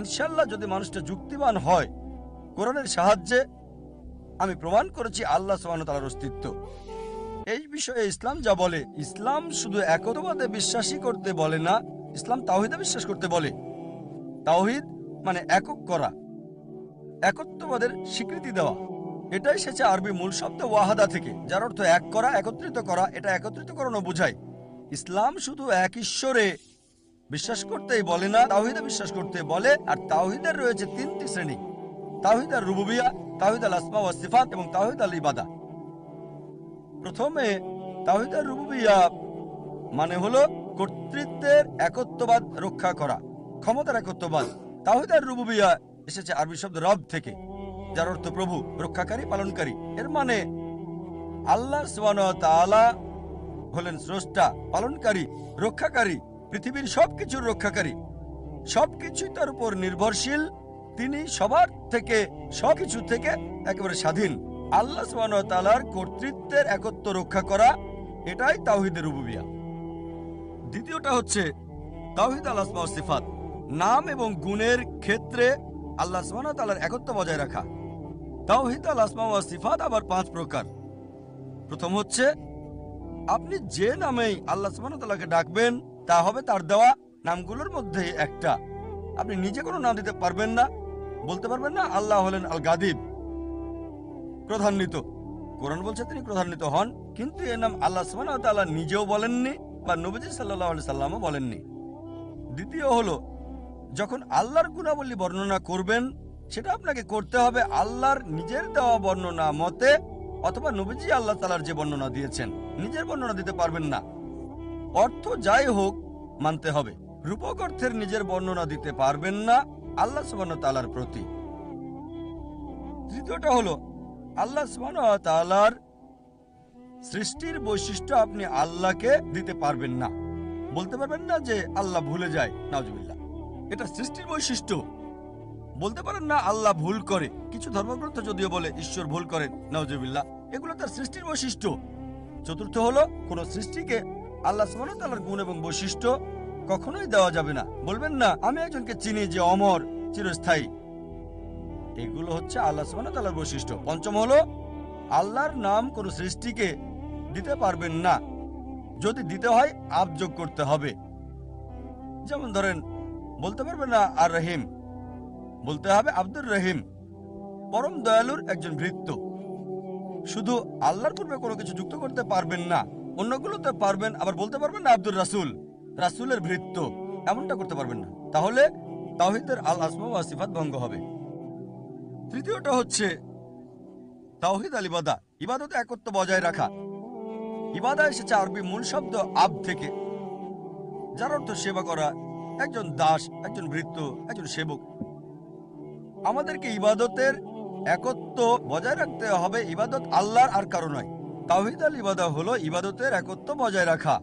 S3: ইনশাল্লাহ যদি মানুষটা যুক্তিবান হয়, কোরআনের সাহায্যে আমি প্রমাণ করেছি আল্লাহ সুবহানাহু ওয়া তাআলার অস্তিত্ব। এই বিষয়ে ইসলাম যা বলে, ইসলাম শুধু একত্ববাদে বিশ্বাসী করতে বলে না, ইসলাম তাওহীদে বিশ্বাস করতে বলে। তাওহীদ মানে একক করা, একত্ববাদের স্বীকৃতি দেওয়া। এটাই এসেছে আরবি মূল শব্দ ওয়াহাদা থেকে, যার অর্থ এক করা, একত্রিত করা। এটা একত্রিতকরণও বোঝায়। ইসলাম শুধু এক ঈশ্বরে বিশ্বাস করতেই বলে না, তাওহীদে বিশ্বাস করতে বলে। আর তাওহীদের রয়েছে 3টি শ্রেণী: তাওহীদ আর রুবুবিয়া, তাওহীদ আল আসমা ওয়াস সিফাত এবং তাওহীদ আল ইবাদা। প্রথমে তাওহীদ আর রুবুবিয়া মানে হলো কর্তৃত্বের একত্ববাদ রক্ষা করা, ক্ষমতার একত্ববাদ। তাওহীদ আর রুবুবিয়া এসেছে আরবি শব্দ রব থেকে, যার অর্থ প্রভু, রক্ষাকারী, পালনকারী। এর মানে আল্লাহ সুবহানাহু ওয়া তাআলা হলেন স্রষ্টা, পালনকারী, রক্ষাকারী, পৃথিবীর সবকিছুর রক্ষাকারী। সবকিছুই তার উপর নির্ভরশীল। তিনি সবার থেকে, সবকিছু থেকে একেবারে স্বাধীন। আল্লাহ সুবহানাহু ওয়া তাআলার কর্তৃত্বের একত্ব রক্ষা করা, এটাই তাওহীদের রুবুবিয়া। দ্বিতীয়টা হচ্ছে তাওহীদ আল আসমা ওয়াস সিফাত, নাম এবং গুণের ক্ষেত্রে আল্লাহ সুবহানাহু ওয়া তাআলার একত্ব বজায় রাখা। তাওহীদ আল আসমা ওয়াস সিফাত আবার 5 প্রকার। প্রথম হচ্ছে আপনি যে নামেই আল্লাহ সুবহানাহু ওয়া তাআলাকে ডাকবেন, তা হবে তার দেওয়া নামগুলোর মধ্যে একটা। আপনি নিজে কোনো নাম দিতে পারবেন না, বলতে পারবেন না আল্লাহ হলেন আল গাদিব, ক্রোধান্বিত। কোরআন বলছে তিনি ক্রোধান্বিত হন, কিন্তু এর নাম আল্লাহ সুবহানাহু ওয়া তাআলা নিজেও বলেননি বা নবীজি সাল্লাল্লাহু আলাইহি সাল্লামও বলেননি। দ্বিতীয় হলো যখন আল্লাহর গুণাবলী বর্ণনা করবেন, সেটা আপনাকে করতে হবে আল্লাহর নিজের দেওয়া বর্ণনা মতে, অথবা নবীজি আল্লাহ তাআলার যে বর্ণনা দিয়েছেন। নিজের বর্ণনা দিতে পারবেন না। অর্থ যাই হোক মানতে হবে। রূপক অর্থের নিজের বর্ণনা দিতে পারবেন না আল্লাহ সুবহানাহু ওয়া তাআলার প্রতি। তৃতীয়টা হলো আল্লাহ সুবহানাহু ওয়া তাআলার সৃষ্টির বৈশিষ্ট্য আপনি আল্লাহকে দিতে পারবেন না। বলতে পারবেন না যে আল্লাহ ভুলে যায়, নাউজুবিল্লাহ, এটা সৃষ্টির বৈশিষ্ট্য। বলতে পারেন না আল্লাহ ভুল করে। কিছু ধর্মগ্রন্থ যদিও বলে ঈশ্বর ভুল করেন, নাউজুবিল্লাহ, এগুলো তার সৃষ্টির বৈশিষ্ট্য। চতুর্থ হলো কোন সৃষ্টিকে আল্লাহ সুবহানাহু ওয়া তাআলার গুণ এবং বৈশিষ্ট্য কখনোই দেওয়া যাবে না। বলবেন না আমি একজনকে চিনি যে অমর, চিরস্থায়ী। এগুলো হচ্ছে আল্লাহ সুবহানাহু ওয়া তাআলার বৈশিষ্ট্য। পঞ্চম হলো আল্লাহর নাম কোন সৃষ্টিকে দিতে পারবেন না। যদি দিতে হয় আবযোগ করতে হবে। যেমন ধরেন বলতে পারবেন না আর রহিম, বলতে হবে আব্দুর রহিম, পরম দয়ালুর একজন ভৃত্য। শুধু আল্লাহর পূর্বে কোনো কিছু যুক্ত করতে পারবেন না। অন্যগুলোতে পারবেন, আবার বলতে পারবেন না আব্দুর রাসূল, রাসূলের ভৃত্য, এমনটা করতে পারবেন না। তাহলে তাওহীদের আল আসমা ওয়া সিফাত ভঙ্গ হবে। তৃতীয়টা হচ্ছে তাওহীদ আল ইবাদা, ইবাদতে একত্ব বজায় রাখা। ইবাদা এসেছে আরবি মূল শব্দ আব থেকে, যার অর্থ সেবা করা, একজন দাস, একজন ভৃত্য, একজন সেবক। আমাদেরকে ইবাদতের একত্ব বজায় রাখতে হবে। ইবাদত আল্লাহর আর কারো নয়। তাওহীদ আল ইবাদা হলো ইবাদতের একত্ব বজায় রাখা।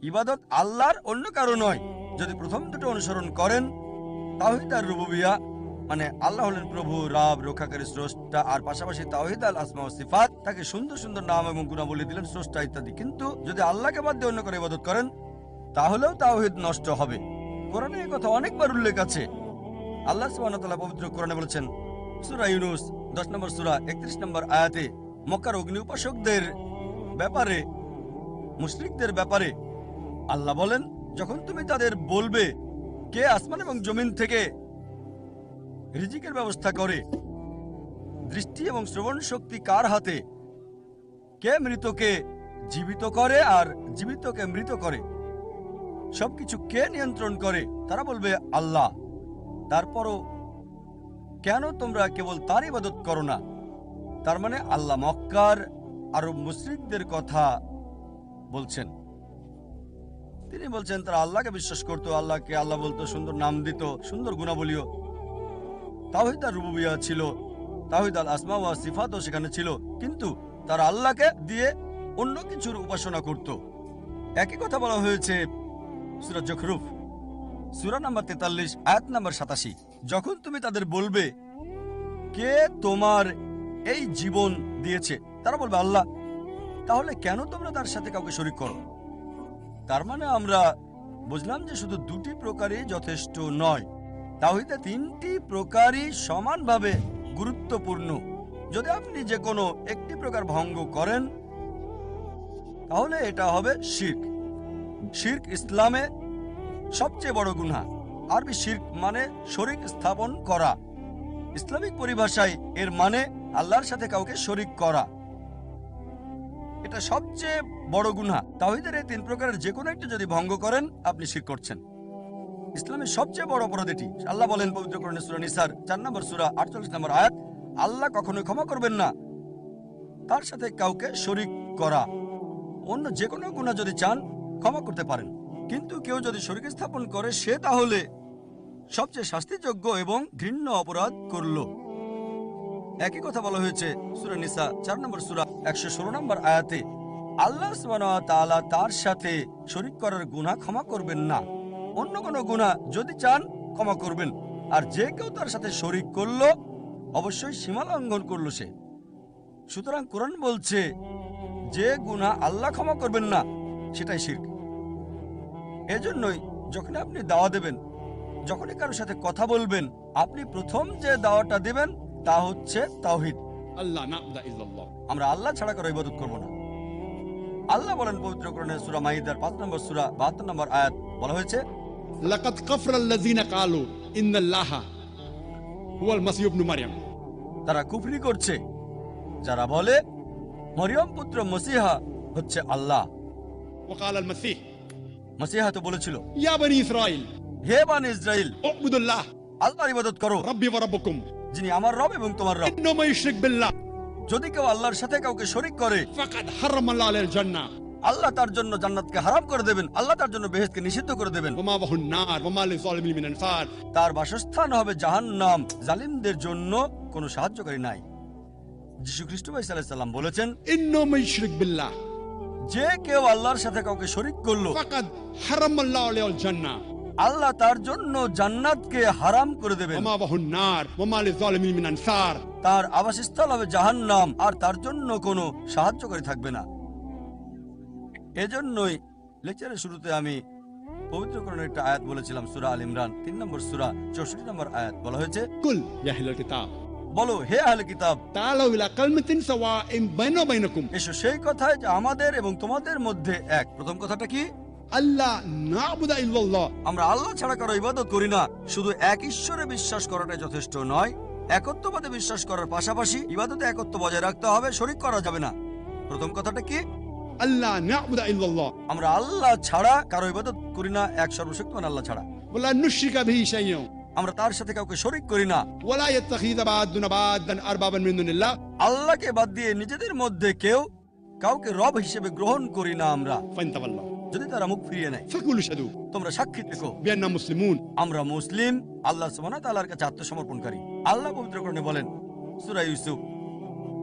S3: ইবাদত আল্লাহর, অন্য কারো নয়। যদি প্রথম দুটো অনুসরণ করেন, তাওহীদ আর রুবুবিয়া মানে আল্লাহ হলেন প্রভু, রব, রক্ষাকারী, স্রষ্টা, আর পাশাপাশি তাওহীদ আল আসমা ওয়াস সিফাত, তাকে সুন্দর সুন্দর নাম এবং গুণাবলী দিলেন, স্রষ্টা ইত্যাদি। কিন্তু যদি আল্লাহকে বাদ দিয়ে অন্য করে ইবাদত করেন, তাহলেও তাওহীদ নষ্ট হবে। কোরআনে এই কথা অনেকবার উল্লেখ আছে। আল্লাহ সুবহানাহু ওয়া তাআলা পবিত্র কোরআনে বলেছেন, সূরা ইউনূস 10 নম্বর সূরা 31 নম্বর আয়াতে, মক্কার অগ্নি উপাসকদের ব্যাপারে, মুশরিকদের ব্যাপারে আল্লাহ বলেন, যখন তুমি তাদের বলবে কে আসমান এবং জমিন থেকে রিজিকের ব্যবস্থা করে, দৃষ্টি এবং শ্রবণ শক্তি কার হাতে, কে মৃতকে জীবিত করে আর জীবিতকে মৃত করে, সবকিছু কে নিয়ন্ত্রণ করে, তারা বলবে আল্লাহ। তারপরও কেন তোমরা কেবল তার ইবাদত করো না? তার মানে আল্লাহ মক্কার আরব মুশরিকদের কথা বলছেন। তিনি বলছেন তারা আল্লাহকে বিশ্বাস করত, আল্লাহকে আল্লাহ বলতো, সুন্দর নাম দিত, সুন্দর গুণাবলীও। তাওহীদ আর রুবুবিয়্যাহ ছিল, তাওহীদ আল আসমা ওয়া সিফাতও সেখানে ছিল, কিন্তু তারা আল্লাহকে দিয়ে অন্য কিছুর উপাসনা করত। একই কথা বলা হয়েছে সূরা যুখরুফ সূরা নাম্বার 43 আয়াত নাম্বার 87। যখন তুমি তাদের বলবে কে তোমার এই জীবন দিয়েছে, তারা বলবে আল্লাহ, তাহলে কেন তোমরা তার সাথে কাউকে শরীক করো? তার মানে আমরা বুঝলাম যে শুধু দুটি প্রকারই যথেষ্ট নয়, তাওহীদে তিনটি প্রকারই সমানভাবে গুরুত্বপূর্ণ। যদি আপনি যে কোনো একটি প্রকার ভঙ্গ করেন তাহলে এটা হবে শিরক। শিরক ইসলামে সবচেয়ে বড় গুনাহ। আরবি শিরক মানে শরীক স্থাপন করা। ইসলামিক পরিভাষায় এর মানে আল্লাহর সাথে কাউকে শরীক করা। এটা সবচেয়ে বড় গুনাহ। তাওহীদের এই তিন প্রকারের যে কোনো একটা যদি ভঙ্গ করেন আপনি শিরক করছেন। ইসলামের সবচেয়ে বড় অপরাধ এটি। আল্লাহ বলেন পবিত্র কোরআনে সূরা নিসার 4 নম্বর সূরা 48 নম্বর আয়াত, আল্লাহ কখনোই ক্ষমা করবেন না তার সাথে কাউকে শরীক করা। অন্য যে কোনো গুনাহ যদি চান ক্ষমা করতে পারেন, কিন্তু কেউ যদি শরীক স্থাপন করে সে তাহলে সবচেয়ে শাস্তিযোগ্য এবং ঘৃণ্য অপরাধ করল। একই কথা বলা হয়েছে সূরা নিসা 4 নম্বর সূরা 116 নম্বর আয়াতে, আল্লাহ সুবহানাহু ওয়া তাআলা তার সাথে শরীক করার গুনাহ ক্ষমা করবেন না। অন্য কোনো গুনাহ যদি চান ক্ষমা করবেন, আর যে কেউ তার সাথে শরীক করলো অবশ্যই সীমা লঙ্ঘন করলো সে। সুতরাং কোরআন বলছে যে গুনাহ আল্লাহ ক্ষমা করবেন না সেটাই শিরক। এজন্যই যখন আপনি দাওয়া দেবেন, যখনই কারোর সাথে কথা বলবেন, আপনি প্রথম যে দাওয়াটা দেবেন তা হচ্ছে তাওহীদ।
S4: আল্লাহ না'বুদা ইল্লাল্লাহ,
S3: আমরা আল্লাহ ছাড়া কারো ইবাদত করব না। আল্লাহ বলেন পবিত্র কোরআনে সূরা মাইদার 5 নম্বর সূরা 72 নম্বর আয়াত বলা হয়েছে,
S4: লাকাদ কাফারাল্লাযীনা ক্বালু ইন্নাল্লাহা হুয়াল মাসীহ ইবনু মারইয়াম।
S3: তারা কুফরি করছে যারা বলে মরিয়ম পুত্র মসিহা হচ্ছে আল্লাহ।
S4: ওয়া ক্বালাল মাসীহ,
S3: মসিহা তো বলেছিল,
S4: ইয়া বনি ইসরাঈল
S3: হে বানি ইসরাইল,
S4: উবুদুল্লাহ
S3: আল্লাহর ইবাদত করো,
S4: রাব্বি ওয়া রাব্বুকুম,
S3: যিনি আমার রব এবং তোমার রব।
S4: ইন্নাহু মান ইউশরিক বিল্লাহ
S3: যদি কেউ আল্লাহর সাথে কাউকে শরীক করে
S4: ফাকাদ হারামাল্লাহু আলাইহিল জান্নাহ,
S3: আল্লাহ তার জন্য জান্নাতকে হারাম করে দেবেন, আল্লাহ তার জন্য বেহেশতকে নিষিদ্ধ করে দেবেন।
S4: ওয়া মাওয়াহুন নার ওয়া মা লিযালিমিন মিন আনসার,
S3: তার বাসস্থান হবে জাহান্নাম, জালিমদের জন্য কোনো সাহায্যকারী নাই। যীশু খ্রিস্ট ভাই সাল্লাল্লাহু আলাইহি সাল্লাম বলেছেন,
S4: ইন্নাহু মান ইউশরিক বিল্লাহ
S3: যে কেউ আল্লাহর সাথে কাউকে শরীক করলো
S4: ফাকাদ হারামাল্লাহু আলাইহিল জান্নাহ,
S3: আল্লাহ তার জন্য জান্নাতকে হারাম করে দেবেন,
S4: ওয়া মাওয়াহুন নার ওয়া মা লিযালিমিন মিন আনসার,
S3: তার আবাসস্থল হবে জাহান্নাম, আর তার জন্য কোনো সাহায্যকারী থাকবে না। এজন্যই লেকচারের শুরুতে আমি পবিত্র কোরআনের একটা আয়াত বলেছিলাম, সূরা আল ইমরান 3 নম্বর সূরা 64 নম্বর আয়াত বলা হয়েছে,
S4: কুল ইয়া আহলাল কিতাব
S3: বলো হে আহলে কিতাব,
S4: তাআলাউ ইলা কালিমাতিন সাওয়াইন বাইনা ওয়া বাইনাকুম,
S3: এসো সেই কথায় যে আমাদের এবং তোমাদের মধ্যে এক। প্রথম কথাটা কি?
S4: আল্লাহ না'বুদা ইল্লাল্লাহ,
S3: আমরা আল্লাহ ছাড়া কারো ইবাদত করি না। শুধু এক ঈশ্বরে বিশ্বাস করাটাই যথেষ্ট নয়, একত্ববাদে বিশ্বাস করার পাশাপাশি ইবাদতে একত্ব বজায় রাখতে হবে, শরীক করা যাবে না। প্রথম কথাটা কি?
S4: আল্লাহ না'বুদা ইল্লাল্লাহ,
S3: আমরা আল্লাহ ছাড়া কারো ইবাদত করি না, এক সর্বশক্তিমান আল্লাহ ছাড়া।
S4: ওয়ালা নুশরিকা বিহি শাইয়্যান,
S3: আমরা তার সাথে কাউকে শরীক করি না।
S4: ওয়ালা ইয়াত্তাখিযা বা'দুনা বা'দান আরবাবান মিন দুনিল্লাহ,
S3: আল্লাহকে বাদ দিয়ে নিজেদের মধ্যে কেউ কাউকে রব হিসেবে গ্রহণ করি না আমরা।
S4: ফাইনতাবাল্লাহ
S3: যদি তারা মুখ ফিরিয়ে নেয়
S4: ফাকুলু শাদু
S3: তোমরা সাক্ষী থেকো
S4: বিআন্না মুসলিমুন,
S3: আমরা মুসলিম, আল্লাহ সুবহানাহু ওয়া তাআলার কাছে আত্মসমর্পণকারী। আল্লাহ পবিত্র কোরআনে বলেন সূরা ইউসুফ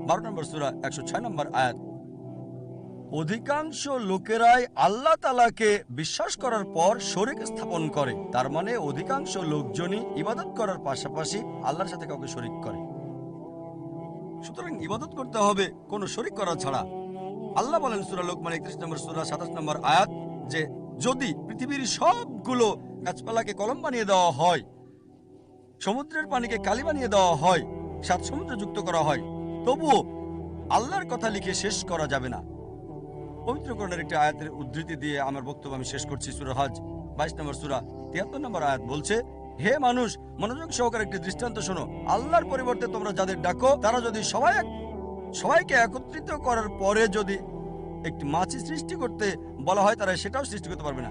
S3: 12 নম্বর সূরা 106 নম্বর আয়াত, অধিকাংশ লোকেরাই আল্লাহ তাআলাকে বিশ্বাস করার পর শরীক স্থাপন করে। তার মানে অধিকাংশ লোকজনই ইবাদত করার পাশাপাশি আল্লাহর সাথে কাউকে শরীক করে। সুতরাং ইবাদত করতে হবে কোনো শরীক করা ছাড়া। আল্লাহ বলেন সূরা লোকমান 31 নম্বর সূরা 27 নম্বর আয়াত যে যদি পৃথিবীর সবগুলো গাছপালাকে কলম বানিয়ে দেওয়া হয়, সমুদ্রের পানিকে কালি বানিয়ে দেওয়া হয়, 7 সমুদ্র যুক্ত করা হয়, তবুও আল্লাহর কথা লিখে শেষ করা যাবে না। পবিত্র কোরআনের একটি আয়াতের উদ্ধৃতি দিয়ে আমার বক্তব্য আমি শেষ করছি। সূরা হজ 22 নম্বর সূরা 73 নম্বর আয়াত বলছে, হে মানুষ, মনোযোগ সহকারে একটি দৃষ্টান্ত শোনো। আল্লাহর পরিবর্তে তোমরা যাদের ডাকো তারা যদি সবাইকে একত্রিত করার পরে যদি একটি মাছি সৃষ্টি করতে বলা হয় তারা সেটাও সৃষ্টি করতে পারবে না।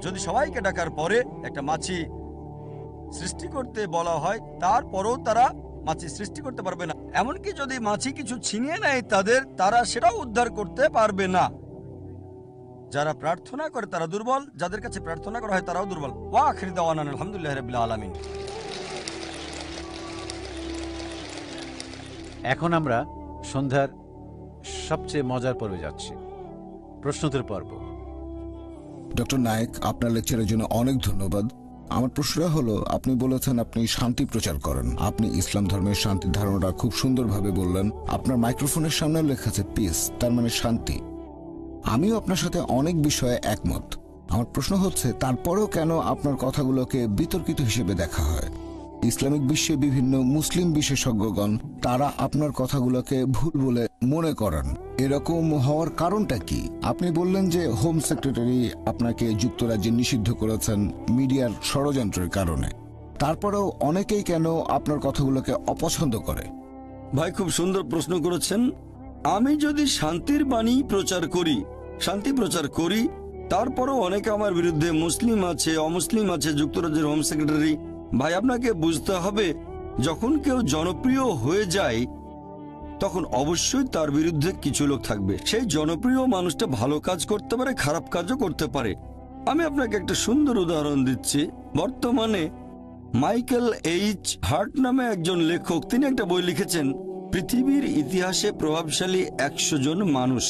S3: যদি সবাইকে ডাকার পরে একটা মাছি সৃষ্টি করতে বলা হয় তারপরেও তারা মাছি সৃষ্টি করতে পারবে না। এমনকি যদি মাছি কিছু ছিনিয়ে নেয় তারা সেটাও উদ্ধার করতে পারবে না। যারা প্রার্থনা করে তারা দুর্বল, যাদের কাছে প্রার্থনা করা হয় তারাও দুর্বল। ওয়া আখির দাওয়ানা আলহামদুলিল্লাহি রাব্বিল আলামিন।
S5: এখন আমরা সন্ধ্যার সবচেয়ে মজার পর্বে যাচ্ছি, প্রশ্নোত্তর পর্ব।
S2: ডক্টর নায়েক, আপনার লেকচারের জন্য অনেক ধন্যবাদ। আমার প্রশ্নটা হলো, আপনি বলেছেন আপনি শান্তি প্রচার করেন। আপনি ইসলাম ধর্মের শান্তির ধারণাটা খুব সুন্দরভাবে বললেন। আপনার মাইক্রোফোনের সামনে লেখা আছে পিস, তার মানে শান্তি। আমিও আপনার সাথে অনেক বিষয়ে একমত। আমার প্রশ্ন হচ্ছে, তারপরেও কেন আপনার কথাগুলোকে বিতর্কিত হিসেবে দেখা হয়? ইসলামিক বিশ্বে বিভিন্ন মুসলিম বিশেষজ্ঞগণ তারা আপনার কথাগুলোকে ভুল বলে মনে করেন। এরকম হওয়ার কারণটা কি? আপনি বললেন যে হোম সেক্রেটারি আপনাকে যুক্তরাজ্যে নিষিদ্ধ করেছেন মিডিয়ার ষড়যন্ত্রের কারণে। তারপরেও অনেকেই কেন আপনার কথাগুলোকে অপছন্দ করে?
S3: ভাই, খুব সুন্দর প্রশ্ন করেছেন। আমি যদি শান্তির বাণী প্রচার করি, শান্তি প্রচার করি, তারপরেও অনেকে আমার বিরুদ্ধে, মুসলিম আছে, অমুসলিম আছে, যুক্তরাজ্যের হোম সেক্রেটারি। ভাই, আপনাকে বুঝতে হবে, যখন কেউ জনপ্রিয় হয়ে যায় তখন অবশ্যই তার বিরুদ্ধে কিছু লোক থাকবে। সেই জনপ্রিয় মানুষটা ভালো কাজ করতে পারে, খারাপ কাজও করতে পারে। আমি আপনাকে একটা সুন্দর উদাহরণ দিচ্ছি। বর্তমানে মাইকেল এইচ হার্ট নামে একজন লেখক, তিনি একটা বই লিখেছেন, পৃথিবীর ইতিহাসে প্রভাবশালী 100 জন মানুষ।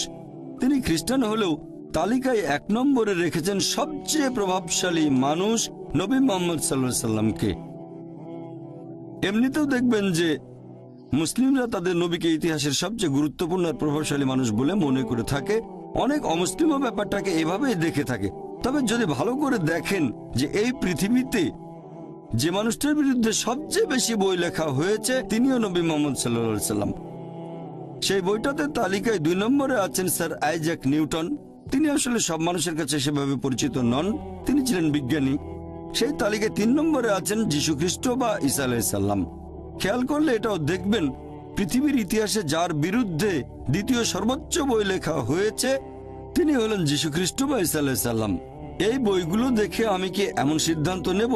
S3: তিনি খ্রিস্টান হলেও তালিকায় 1 নম্বরে রেখেছেন সবচেয়ে প্রভাবশালী মানুষ নবী মুহাম্মদ সাল্লাল্লাহু আলাইহি সাল্লামকে। এমনিতেও দেখবেন যে মুসলিমরা তাদের নবীকে ইতিহাসের সবচেয়ে গুরুত্বপূর্ণ আর প্রভাবশালী মানুষ বলে মনে করে থাকে। অনেক অমুসলিমও ব্যাপারটাকে এভাবেই দেখে থাকে। তবে যদি ভালো করে দেখেন যে এই পৃথিবীতে যে মানুষটার বিরুদ্ধে সবচেয়ে বেশি বই লেখা হয়েছে তিনিও নবী মুহাম্মদ সাল্লাল্লাহু আলাইহি সাল্লাম। সেই বইটাতে তালিকায় 2 নম্বরে আছেন স্যার আইজ্যাক নিউটন। তিনি আসলে সব মানুষের কাছে সেভাবে পরিচিত নন, তিনি ছিলেন বিজ্ঞানী। সেই তালিকায় 3 নম্বরে আছেন যীশু খ্রিস্ট বা ঈসা আলাইহিস সালাম। খেয়াল করলে এটাও দেখবেন, পৃথিবীর ইতিহাসে যার বিরুদ্ধে দ্বিতীয় সর্বোচ্চ বই লেখা হয়েছে তিনি হলেন যীশু খ্রিস্ট বা ঈসা আলাইহিস সালাম। এই বইগুলো দেখে আমি কি এমন সিদ্ধান্ত নেব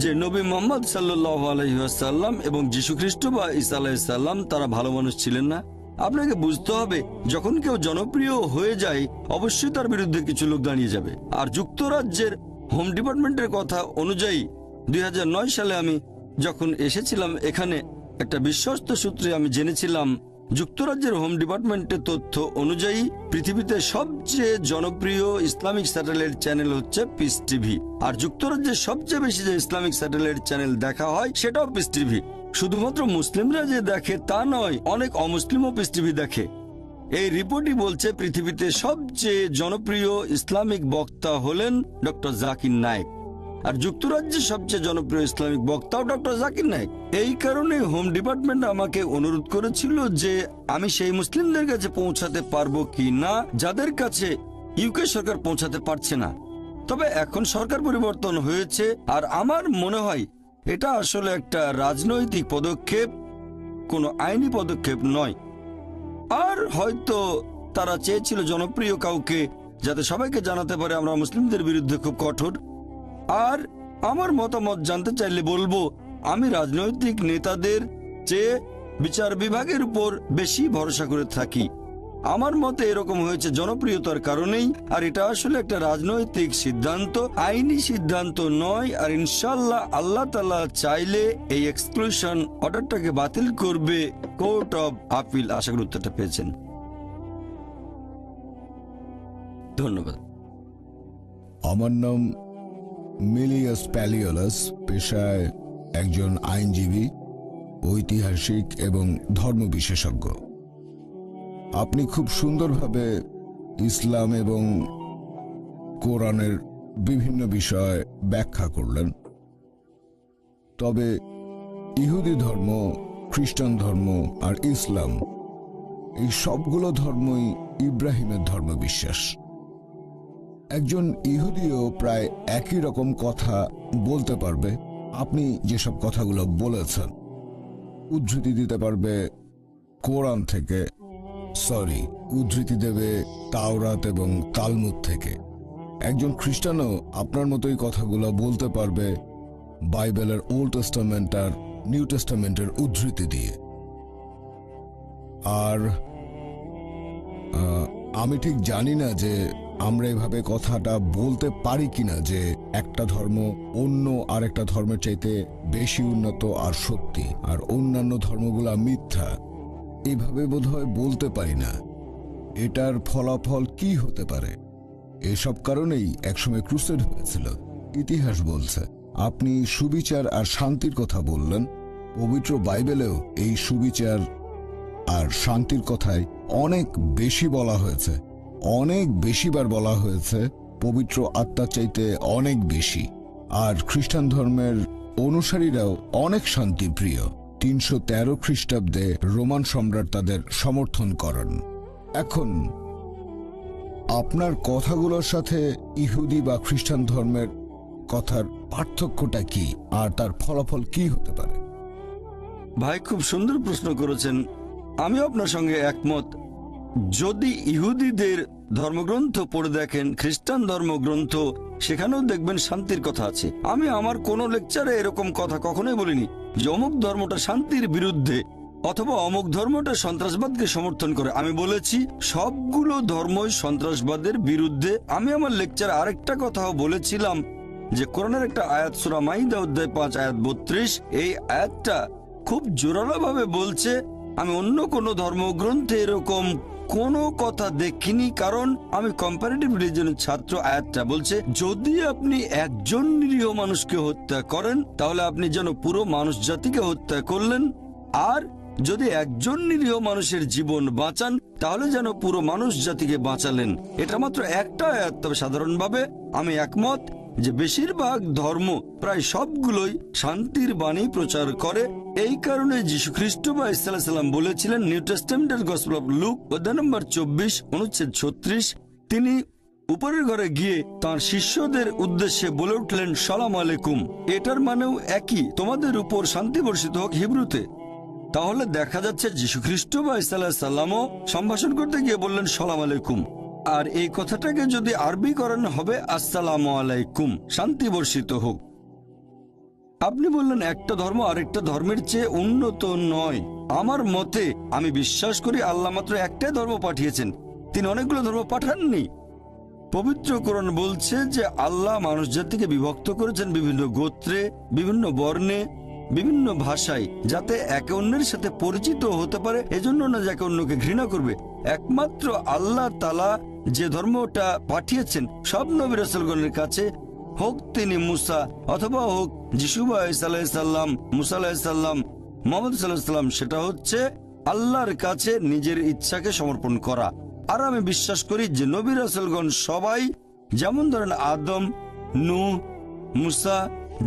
S3: যে নবী মুহাম্মদ সাল্লাল্লাহু আলাইহি ওয়াসাল্লাম এবং যীশু খ্রিস্ট বা ঈসা আলাইহিস সালাম তারা ভালো মানুষ ছিলেন না? আপনাকে বুঝতে হবে, যখন কেউ জনপ্রিয় হয়ে যায় অবশ্যই তার বিরুদ্ধে কিছু লোক দাঁড়িয়ে যাবে। আর যুক্তরাজ্যের হোম ডিপার্টমেন্টের কথা অনুযায়ী 2009 সালে আমি যখন এসেছিলাম এখানে, একটা বিশ্বস্ত সূত্রে আমি জেনেছিলাম যুক্তরাজ্যের হোম ডিপার্টমেন্টের তথ্য অনুযায়ী পৃথিবীতে সবচেয়ে জনপ্রিয় ইসলামিক স্যাটেলাইট চ্যানেল হচ্ছে পিস টিভি। আর যুক্তরাজ্যের সবচেয়ে বেশি যে ইসলামিক স্যাটেলাইট চ্যানেল দেখা হয় সেটাও পিস টিভি। শুধুমাত্র মুসলিমরা যে দেখে তা নয়, অনেক অমুসলিমও পিস টিভি দেখে। এই রিপোর্টই বলছে পৃথিবীতে সবচেয়ে জনপ্রিয় ইসলামিক বক্তা হলেন ডক্টর জাকির নায়েক। আর যুক্তরাজ্যের সবচেয়ে জনপ্রিয় ইসলামিক বক্তাও ডক্টর জাকির নায়েক। এই কারণে হোম ডিপার্টমেন্ট আমাকে অনুরোধ করেছিল যে আমি সেই মুসলিমদের কাছে পৌঁছাতে পারবো কি না যাদের কাছে ইউকে সরকার পৌঁছাতে পারছে না। তবে এখন সরকার পরিবর্তন হয়েছে আর আমার মনে হয় এটা আসলে একটা রাজনৈতিক পদক্ষেপ, কোনো আইনি পদক্ষেপ নয়। আর হয়তো তারা চেয়েছিল জনপ্রিয় কাউকে, যাতে সবাইকে জানাতে পারে আমরা মুসলিমদের বিরুদ্ধে খুব কঠোর। আর আমার মতামত জানতে চাইলে বলবো, আমি রাজনৈতিক নেতাদের চেয়ে বিচার বিভাগের উপর বেশি ভরসা করে থাকি। আমার মতে এরকম হয়েছে জনপ্রিয়তার কারণেই, আর এটা আসলে একটা রাজনৈতিক সিদ্ধান্ত, আইনি সিদ্ধান্ত নয়। আর ইনশাল্লাহ আল্লাহ তাআলা চাইলে এই এক্সক্লুশন অর্ডারটাকে বাতিল করবে কোর্ট অফ আপিল। আশা করি উত্তরটা পেয়েছেন। ধন্যবাদ।
S2: আমার নাম মিলিয়াস প্যালিওলাস, পেশায় একজন আইনজীবী, ঐতিহাসিক এবং ধর্ম বিশেষজ্ঞ। আপনি খুব সুন্দরভাবে ইসলাম এবং কোরআনের বিভিন্ন বিষয় ব্যাখ্যা করলেন। তবে ইহুদি ধর্ম, খ্রিস্টান ধর্ম আর ইসলাম, এই সবগুলো ধর্মই ইব্রাহিমের ধর্মবিশ্বাস। একজন ইহুদিও প্রায় একই রকম কথা বলতে পারবে। আপনি যেসব কথাগুলো বলেছেন উদ্ধৃতি দিতে পারবে কোরআন থেকে, উদ্ধৃতি দেবে তাওরাত এবং তালমুদ থেকে। একজন খ্রিস্টানও আপনার মতোই কথাগুলো বলতে পারবে বাইবেলের ওল্ড টেস্টামেন্ট আর নিউ টেস্টামেন্টের উদ্ধৃতি দিয়ে। আর আমি ঠিক জানি না যে আমরা এভাবে কথাটা বলতে পারি কিনা যে একটা ধর্ম অন্য আর একটা ধর্মের চাইতে বেশি উন্নত আর সত্যি, আর অন্যান্য ধর্মগুলা মিথ্যা। এভাবে বোধহয় বলতে পারি না। এটার ফলাফল কি হতে পারে? এসব কারণেই একসময় ক্রুসেড হয়েছিল। ইতিহাস বলছে। আপনি সুবিচার আর শান্তির কথা বললেন। পবিত্র বাইবেলেও এই সুবিচার আর শান্তির কথাই অনেক বেশি বলা হয়েছে, অনেক বেশিবার বলা হয়েছে, পবিত্র আত্মার চাইতে অনেক বেশি। আর খ্রিস্টান ধর্মের অনুসারীরাও অনেক শান্তিপ্রিয়। 313 খ্রিস্টাব্দে রোমান সম্রাট তাদের সমর্থন করেন। এখন আপনার কথাগুলোর সাথে ইহুদি বা খ্রিস্টান ধর্মের কথার পার্থক্যটা কি, আর তার ফলাফল কি হতে পারে?
S3: ভাই, খুব সুন্দর প্রশ্ন করেছেন। আমি আপনার সঙ্গে একমত। যদি ইহুদিদের ধর্মগ্রন্থ পড়ে দেখেন, খ্রিস্টান ধর্মগ্রন্থ, সেখানেও দেখবেন শান্তির কথা আছে। আমি আমার কোনো লেকচারে এরকম কথা কখনোই বলিনি যে অমুক ধর্মটা শান্তির বিরুদ্ধে অথবা অমুক ধর্মটা সন্ত্রাসবাদকে সমর্থন করে। আমি বলেছি সবগুলো ধর্মই সন্ত্রাসবাদের বিরুদ্ধে। আমি আমার লেকচারে আরেকটা কথাও বলেছিলাম যে কোরআনের একটা আয়াত, সূরা মাইদা অধ্যায় 5 আয়াত 32, এই আয়াতটা খুব জোরালোভাবে বলছে। আমি অন্য কোনো ধর্মগ্রন্থে এরকম কোনো কথা দেখিনি, কারণ আমি কম্পারেটিভ রিলিজিয়নের ছাত্র। আয়াতটা বলছে যদি আপনি একজন নিরীহ মানুষকে হত্যা করেন তাহলে আপনি যেন পুরো মানুষ জাতিকে হত্যা করলেন, আর যদি একজন নিরীহ মানুষের জীবন বাঁচান তাহলে যেন পুরো মানুষ জাতিকে বাঁচালেন। এটা মাত্র একটা আয়াত। তবে সাধারণভাবে আমি একমত যে বেশিরভাগ ধর্ম, প্রায় সবগুলোই শান্তির বাণী প্রচার করে। এই কারণে যীশু খ্রিস্ট বা ঈসা আলাইহিস সালাম বলেছিলেন, নিউ টেস্টামেন্টের গসপেল অফ লুক অধ্যায় নম্বর 24 অনুচ্ছেদ 36, তিনি উপরের ঘরে গিয়ে তাঁর শিষ্যদের উদ্দেশ্যে বলে উঠলেন, সালাম আলাইকুম। এটার মানেও একই, তোমাদের উপর শান্তি বর্ষিত হোক, হিব্রুতে। তাহলে দেখা যাচ্ছে যীশু খ্রিস্ট বা ঈসা আলাইহিস সালামও সম্ভাষণ করতে গিয়ে বললেন সালাম আলাইকুম। আর এই কথাটাকে যদি আরবি করেন হবে আসসালামু আলাইকুম, শান্তি বর্ষিত হোক। আপনি বললেন একটা ধর্ম আরেকটা ধর্মের চেয়ে উন্নত নয়। আমার মতে আমি বিশ্বাস করি আল্লাহ মাত্র একটাই ধর্ম পাঠিয়েছেন, তিনি অনেকগুলো ধর্ম পাঠাননি। পবিত্র কোরআন বলছে যে আল্লাহ মানুষ জাতিকে বিভক্ত করেছেন বিভিন্ন গোত্রে, বিভিন্ন বর্ণে, বিভিন্ন ভাষায়, যাতে একে অন্যের সাথে পরিচিত হতে পারে, এজন্য না যে একে অন্যকে ঘৃণা করবে। একমাত্র আল্লাহ তাআলা যে ধর্মটা পাঠিয়েছেন সব নবী রাসূলগণের কাছে, হোক তিনি মুসা অথবা হোক যিশু বা ঈসা আলাইহিস সালাম, মুসা আলাইহিস সালাম, মুহাম্মদ সাল্লাল্লাহু আলাইহি সাল্লাম, সেটা হচ্ছে আল্লাহর কাছে নিজের ইচ্ছাকে সমর্পণ করা। আর আমি বিশ্বাস করি যে নবী রাসূলগণ সবাই, যেমন ধরেন আদম, নূহ, মুসা,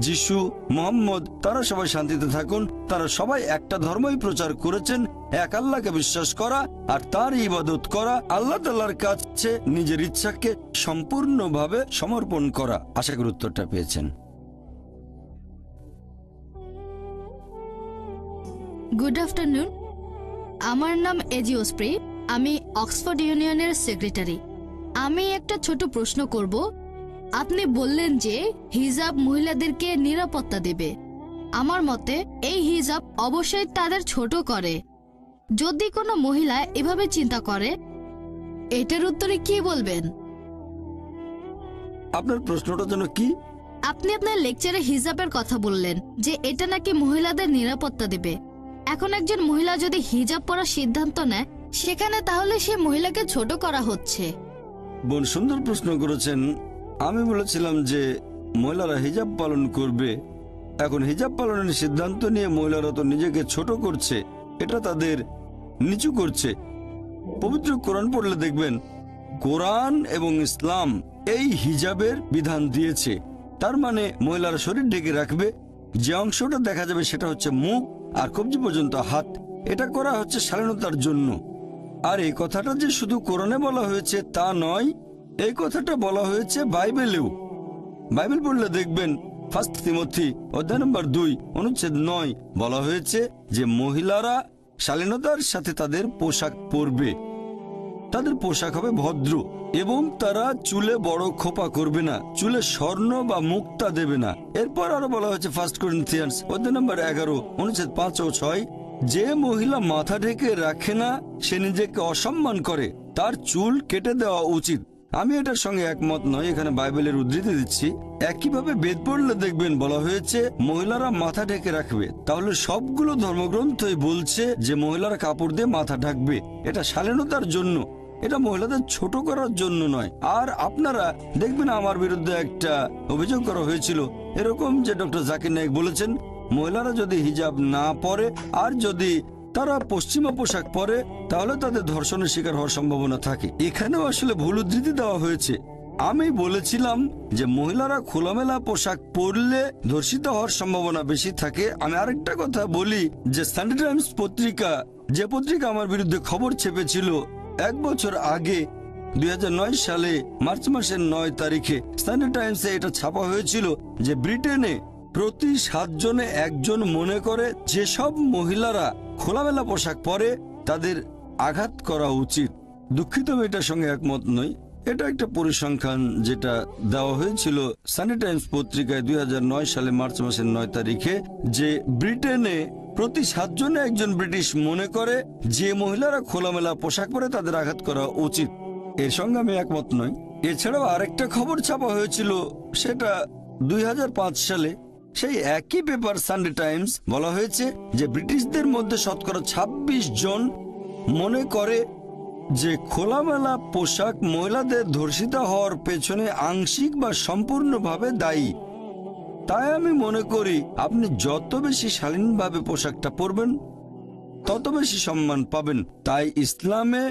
S3: যিশু, মুহাম্মদ, তারা সবাই শান্তিতে থাকুন। তারা সবাই একটা ধর্মই প্রচার করেছেন, এক আল্লাহকে বিশ্বাস করা আর তার ইবাদত করা, আল্লাহ তাআলার কাছে নিজের ইচ্ছাকে সম্পূর্ণভাবে সমর্পণ করা। আশা করি উত্তরটা পেয়েছেন।
S6: গুড আফটারনুন, আমার নাম এজিওস্প্রি, আমি অক্সফোর্ড ইউনিয়নের সেক্রেটারি। আমি একটা ছোট প্রশ্ন করব। আপনি বললেন যে হিজাব মহিলাদেরকে নিরাপত্তা দেবে। আমার মতে এই হিজাব অবশ্যই তাদের ছোট করে। যদি কোনো মহিলা এভাবে চিন্তা করে, এটার উত্তরে কি বলবেন?
S3: আপনার প্রশ্নটা যেন কি?
S6: আপনি আপনার লেকচারে হিজাবের কথা বললেন যে এটা নাকি মহিলাদের নিরাপত্তা দেবে। এখন একজন মহিলা যদি হিজাব পরার সিদ্ধান্ত নেয়, সেখানে তাহলে সে মহিলাকে ছোট করা হচ্ছে।
S3: বোন, সুন্দর প্রশ্ন করেছেন। আমি বলেছিলাম যে মহিলারা হিজাব পালন করবে। এখন হিজাব পালনের সিদ্ধান্ত নিয়ে মহিলারা তো নিজেকে ছোট করছে, এটা তাদের নিচু করছে। পবিত্র কোরআন পড়লে দেখবেন কোরআন এবং ইসলাম এই হিজাবের বিধান দিয়েছে। তার মানে মহিলারা শরীর ঢেকে রাখবে, যে অংশটা দেখা যাবে সেটা হচ্ছে মুখ আর কবজি পর্যন্ত হাত। এটা করা হচ্ছে শালীনতার জন্য। আর এই কথাটা যে শুধু কোরআনে বলা হয়েছে তা নয়, এই কথাটা বলা হয়েছে বাইবেলেও। বাইবেল পড়লে দেখবেন 1 তিমথি অধ্যায় নম্বর 2 অনুচ্ছেদ 9 বলা হয়েছে যে মহিলারা শালীনতার সাথে তাদের পোশাক পরবে, তাদের পোশাক হবে ভদ্র, এবং তারা চুলে বড় খোপা করবে না, চুলে স্বর্ণ বা মুক্তা দেবে না। এরপর আরো বলা হয়েছে 1 করিন্থিয়ান্স অধ্যায় নম্বর 11 অনুচ্ছেদ 5 ও 6, যে মহিলা মাথা ঢেকে রাখে না সে নিজেকে অসম্মান করে, তার চুল কেটে দেওয়া উচিত। আমি এটার সঙ্গে একমত নই। এখানে বাইবেলের উদ্ধৃতি দিচ্ছি। একইভাবে বেদ পড়লে দেখবেন বলা হয়েছে মহিলারা মাথা ঢেকে রাখবে। তাহলে সবগুলো ধর্মগ্রন্থই বলছে যে মহিলারা কাপড় দিয়ে মাথা ঢাকবে। এটা শালীনতার জন্য, এটা মহিলাদের ছোট করার জন্য নয়। আর আপনারা দেখবেন আমার বিরুদ্ধে একটা অভিযোগ করা হয়েছিল এরকম যে ডক্টর জাকির নায়েক বলেছেন মহিলারা যদি হিজাব না পরে আর যদি তারা পশ্চিমা পোশাক পরে তাহলে তাদের ধর্ষণের শিকার হওয়ার সম্ভাবনা থাকে। এখানেও আসলে ভুল উদ্ধৃতি দেওয়া হয়েছে। আমি বলেছিলাম যে মহিলারা খোলামেলা পোশাক পরলে ধর্ষিত হওয়ার সম্ভাবনা বেশি থাকে। আমি আরেকটা কথা বলি যে সানডে টাইমস পত্রিকা, যে পত্রিকা আমার বিরুদ্ধে খবর ছেপেছিল 1 বছর আগে 2009 সালে মার্চ মাসের 9 তারিখে সানডে টাইমসে এটা ছাপা হয়েছিল যে ব্রিটেনে প্রতি 7 জনে 1 জন মনে করে যেসব মহিলারা খোলামেলা পোশাক পরে তাদের আঘাত করা উচিত। দুঃখিত, আমি এটার সঙ্গে একমত নই। এটা একটা পরিসংখ্যান যেটা দেওয়া হয়েছিল সানডে টাইমস পত্রিকায় 2009 সালে মার্চ মাসের 9 তারিখে যে ব্রিটেনে প্রতি 7 জনে 1 জন ব্রিটিশ মনে করে যে মহিলারা খোলামেলা পোশাক পরে তাদের আঘাত করা উচিত। এর সঙ্গে আমি একমত নই। এছাড়াও আরেকটা খবর ছাপা হয়েছিল, সেটা 2005 সালে সেই একই পেপার সানডে টাইমস বলা হয়েছে যে ব্রিটিশদের মধ্যে শতকরা 26 জন মনে করে যে খোলামেলা পোশাক মহিলাদের ধর্ষিত হওয়ার পেছনে আংশিক বা সম্পূর্ণভাবে দায়ী। তাই আমি মনে করি আপনি যত বেশি শালীনভাবে পোশাকটা পরবেন তত বেশি সম্মান পাবেন। তাই ইসলামে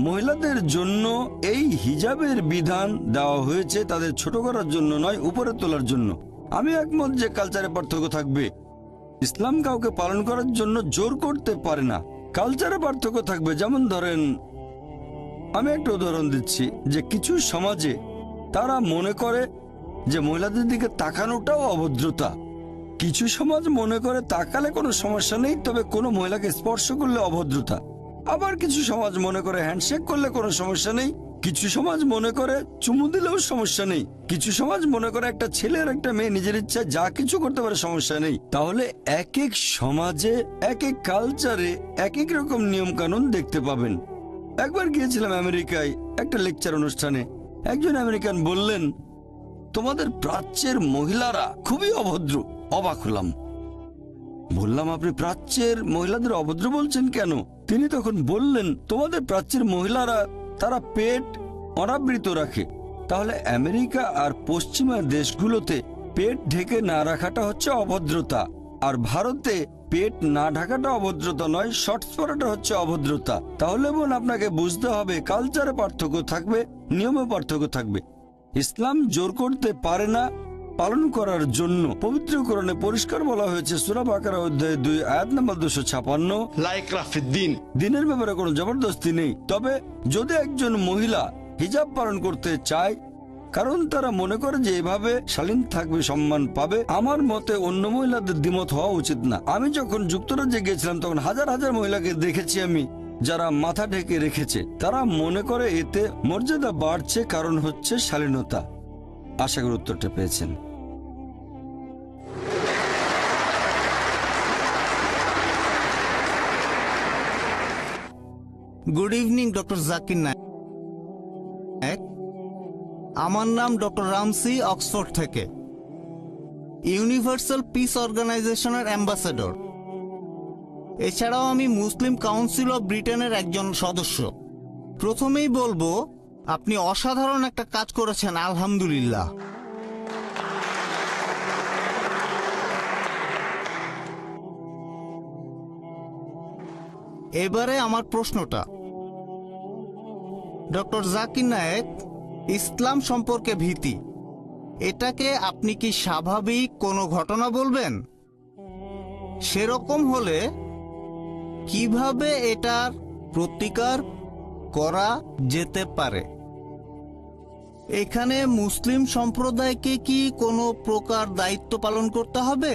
S3: মহিলাদের জন্য এই হিজাবের বিধান দেওয়া হয়েছে তাদের ছোট করার জন্য নয়, উপরে তোলার জন্য। আমি একমত যে কালচারে পার্থক্য থাকবে। ইসলাম কাউকে পালন করার জন্য জোর করতে পারে না। কালচারে পার্থক্য থাকবে। যেমন ধরেন, আমি একটা উদাহরণ দিচ্ছি যে কিছু সমাজে তারা মনে করে যে মহিলাদের দিকে তাকানোটাও অভদ্রতা। কিছু সমাজ মনে করে তাকালে কোনো সমস্যা নেই, তবে কোনো মহিলাকে স্পর্শ করলে অভদ্রতা। আবার কিছু সমাজ মনে করে হ্যান্ডশেক করলে কোনো সমস্যা নেই। কিছু সমাজ মনে করে চুমু দিলেও সমস্যা নেই। কিছু সমাজ মনে করে একটা ছেলে আর একটা মেয়ে নিজের ইচ্ছা যা কিছু করতে পারে, সমস্যা নেই। তাহলে এক এক সমাজে এক এক কালচারে এক এক রকম নিয়ম কানুন দেখতে পাবেন। একবার গিয়েছিলাম আমেরিকায় একটা লেকচার অনুষ্ঠানে। একজন আমেরিকান বললেন, তোমাদের প্রাচ্যের মহিলারা খুবই অভদ্র। অবাক হলাম। বললাম, আপনি প্রাচ্যের মহিলাদের অভদ্র বলছেন কেন? তিনি তখন বললেন, তোমাদের প্রাচ্যের মহিলারা তারা পেট অনাবৃত রাখে। তাহলে আমেরিকা আর পশ্চিমা দেশগুলোতে পেট ঢেকে না রাখাটা হচ্ছে অভদ্রতা, আর ভারতে পেট না ঢাকাটা অভদ্রতা নয়, শর্টস পরাটা হচ্ছে অভদ্রতা। তাহলে বোন, আপনাকে বুঝতে হবে কালচারে পার্থক্য থাকবে, নিয়মে পার্থক্য থাকবে। ইসলাম জোর করতে পারে না পালন করার জন্য। পবিত্র কোরআনে পরিষ্কার বলা হয়েছে সূরা বাকারা অধ্যায় 2 আয়াত নম্বর 256,
S4: লা ইকরাহ ফিদ্দিন।
S3: দিনের ব্যাপারে কোনো জবরদস্তি নেই। তবে যদি একজন মহিলা হিজাব পালন করতে চায় কারণ তারা মনে করে যে এভাবে শালীন থাকবে, সম্মান পাবে, আমার মতে অন্য মহিলাদের দ্বিমত হওয়া উচিত না। আমি যখন যুক্তরাজ্যে গিয়েছিলাম তখন হাজার হাজার মহিলাকে দেখেছি আমি যারা মাথা ঢেকে রেখেছে। তারা মনে করে এতে মর্যাদা বাড়ছে, কারণ হচ্ছে শালীনতা। আশা করি উত্তরটা পেয়েছেন।
S7: Good evening doctor Zakir Naik. আমার নাম ডক্টর রামসি, অক্সফোর্ড থেকে, ইউনিভার্সাল পিস অর্গানাইজেশনের অ্যাম্বাসেডর। এছাড়াও আমি মুসলিম কাউন্সিল অফ ব্রিটেনের একজন সদস্য। প্রথমেই বলবো, আপনি অসাধারণ একটা কাজ করেছেন, আলহামদুলিল্লাহ। এবারে আমার প্রশ্নটা, ডক্টর জাকির নায়েক, ইসলাম সম্পর্কে ভীতি, এটাকে আপনি কি স্বাভাবিক কোনো ঘটনা বলবেন? সেরকম হলে কিভাবে এটার প্রতিকার করা যেতে পারে? এখানে মুসলিম সম্প্রদায়কে কি কোনো প্রকার দায়িত্ব পালন করতে হবে,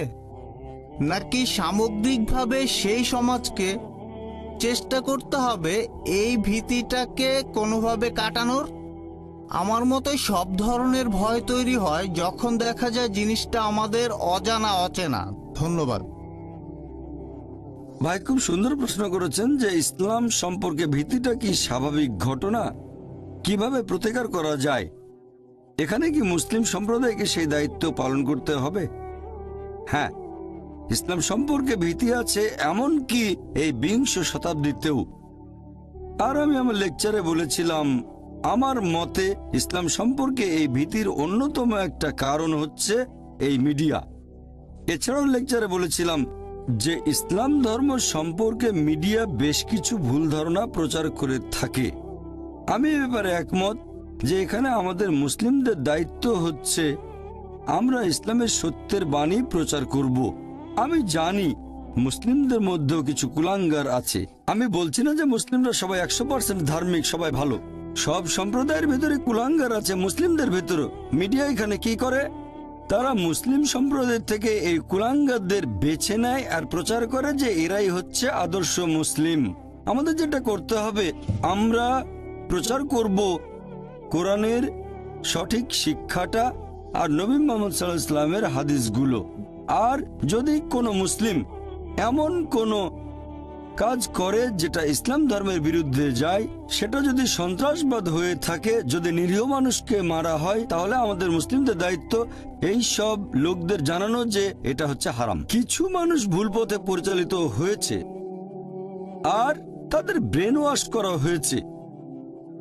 S7: নাকি সামগ্রিকভাবে সেই সমাজকে চেষ্টা করতে হবে এই ভীতিটাকে কোনোভাবে কাটানোর? আমার মতে সব ধরনের ভয় তৈরি হয় যখন দেখা যায় জিনিসটা আমাদের অজানা, অচেনা। ধন্যবাদ
S3: ভাই, খুব সুন্দর প্রশ্ন করেছেন যে ইসলাম সম্পর্কে ভীতিটা কি স্বাভাবিক ঘটনা। কিভাবে প্রতিকার করা যায়, এখানে কি মুসলিম সম্প্রদায়কে সেই দায়িত্ব পালন করতে হবে? হ্যাঁ, ইসলাম সম্পর্কে ভীতি আছে এমনকি এই 20 শতাব্দীতেও। আর আমি আমার লেকচারে বলেছিলাম, আমার মতে ইসলাম সম্পর্কে এই ভীতির অন্যতম একটা কারণ হচ্ছে এই মিডিয়া। এছাড়াও লেকচারে বলেছিলাম যে ইসলাম ধর্ম সম্পর্কে মিডিয়া বেশ কিছু ভুল ধারণা প্রচার করে থাকে। আমি এ ব্যাপারে একমত যে এখানে আমাদের মুসলিমদের দায়িত্ব হচ্ছে আমরা ইসলামের সত্যের বাণী প্রচার করব। আমি জানি মুসলিমদের মধ্যেও কিছু কুলাঙ্গার আছে। আমি বলছি না যে মুসলিমরা সবাই 100% ধার্মিক, সবাই ভালো। সব সম্প্রদায়ের ভেতরে কুলাঙ্গার আছে, মুসলিমদের ভেতরে। মিডিয়া এখানে কি করে? তারা মুসলিম সম্প্রদায় থেকে এই কুলাঙ্গারদের বেছে নেয় আর প্রচার করে যে এরাই হচ্ছে আদর্শ মুসলিম। আমাদের যেটা করতে হবে, আমরা প্রচার করব কোরআনের সঠিক শিক্ষাটা আর নবী মুহাম্মদ সাল্লাল্লাহু আলাইহি ওয়াসাল্লামের হাদিসগুলো। আর যদি কোনো মুসলিম এমন কোনো কাজ করে যেটা ইসলাম ধর্মের বিরুদ্ধে যায়, সেটা যদি সন্ত্রাসবাদ হয়ে থাকে, যদি নিরীহ মানুষকে মারা হয়, তাহলে আমাদের মুসলিমদের দায়িত্ব এই সব লোকদের জানানো যে এটা হচ্ছে হারাম। কিছু মানুষ ভুল পথে পরিচালিত হয়েছে আর তাদের ব্রেন ওয়াশ করা হয়েছে,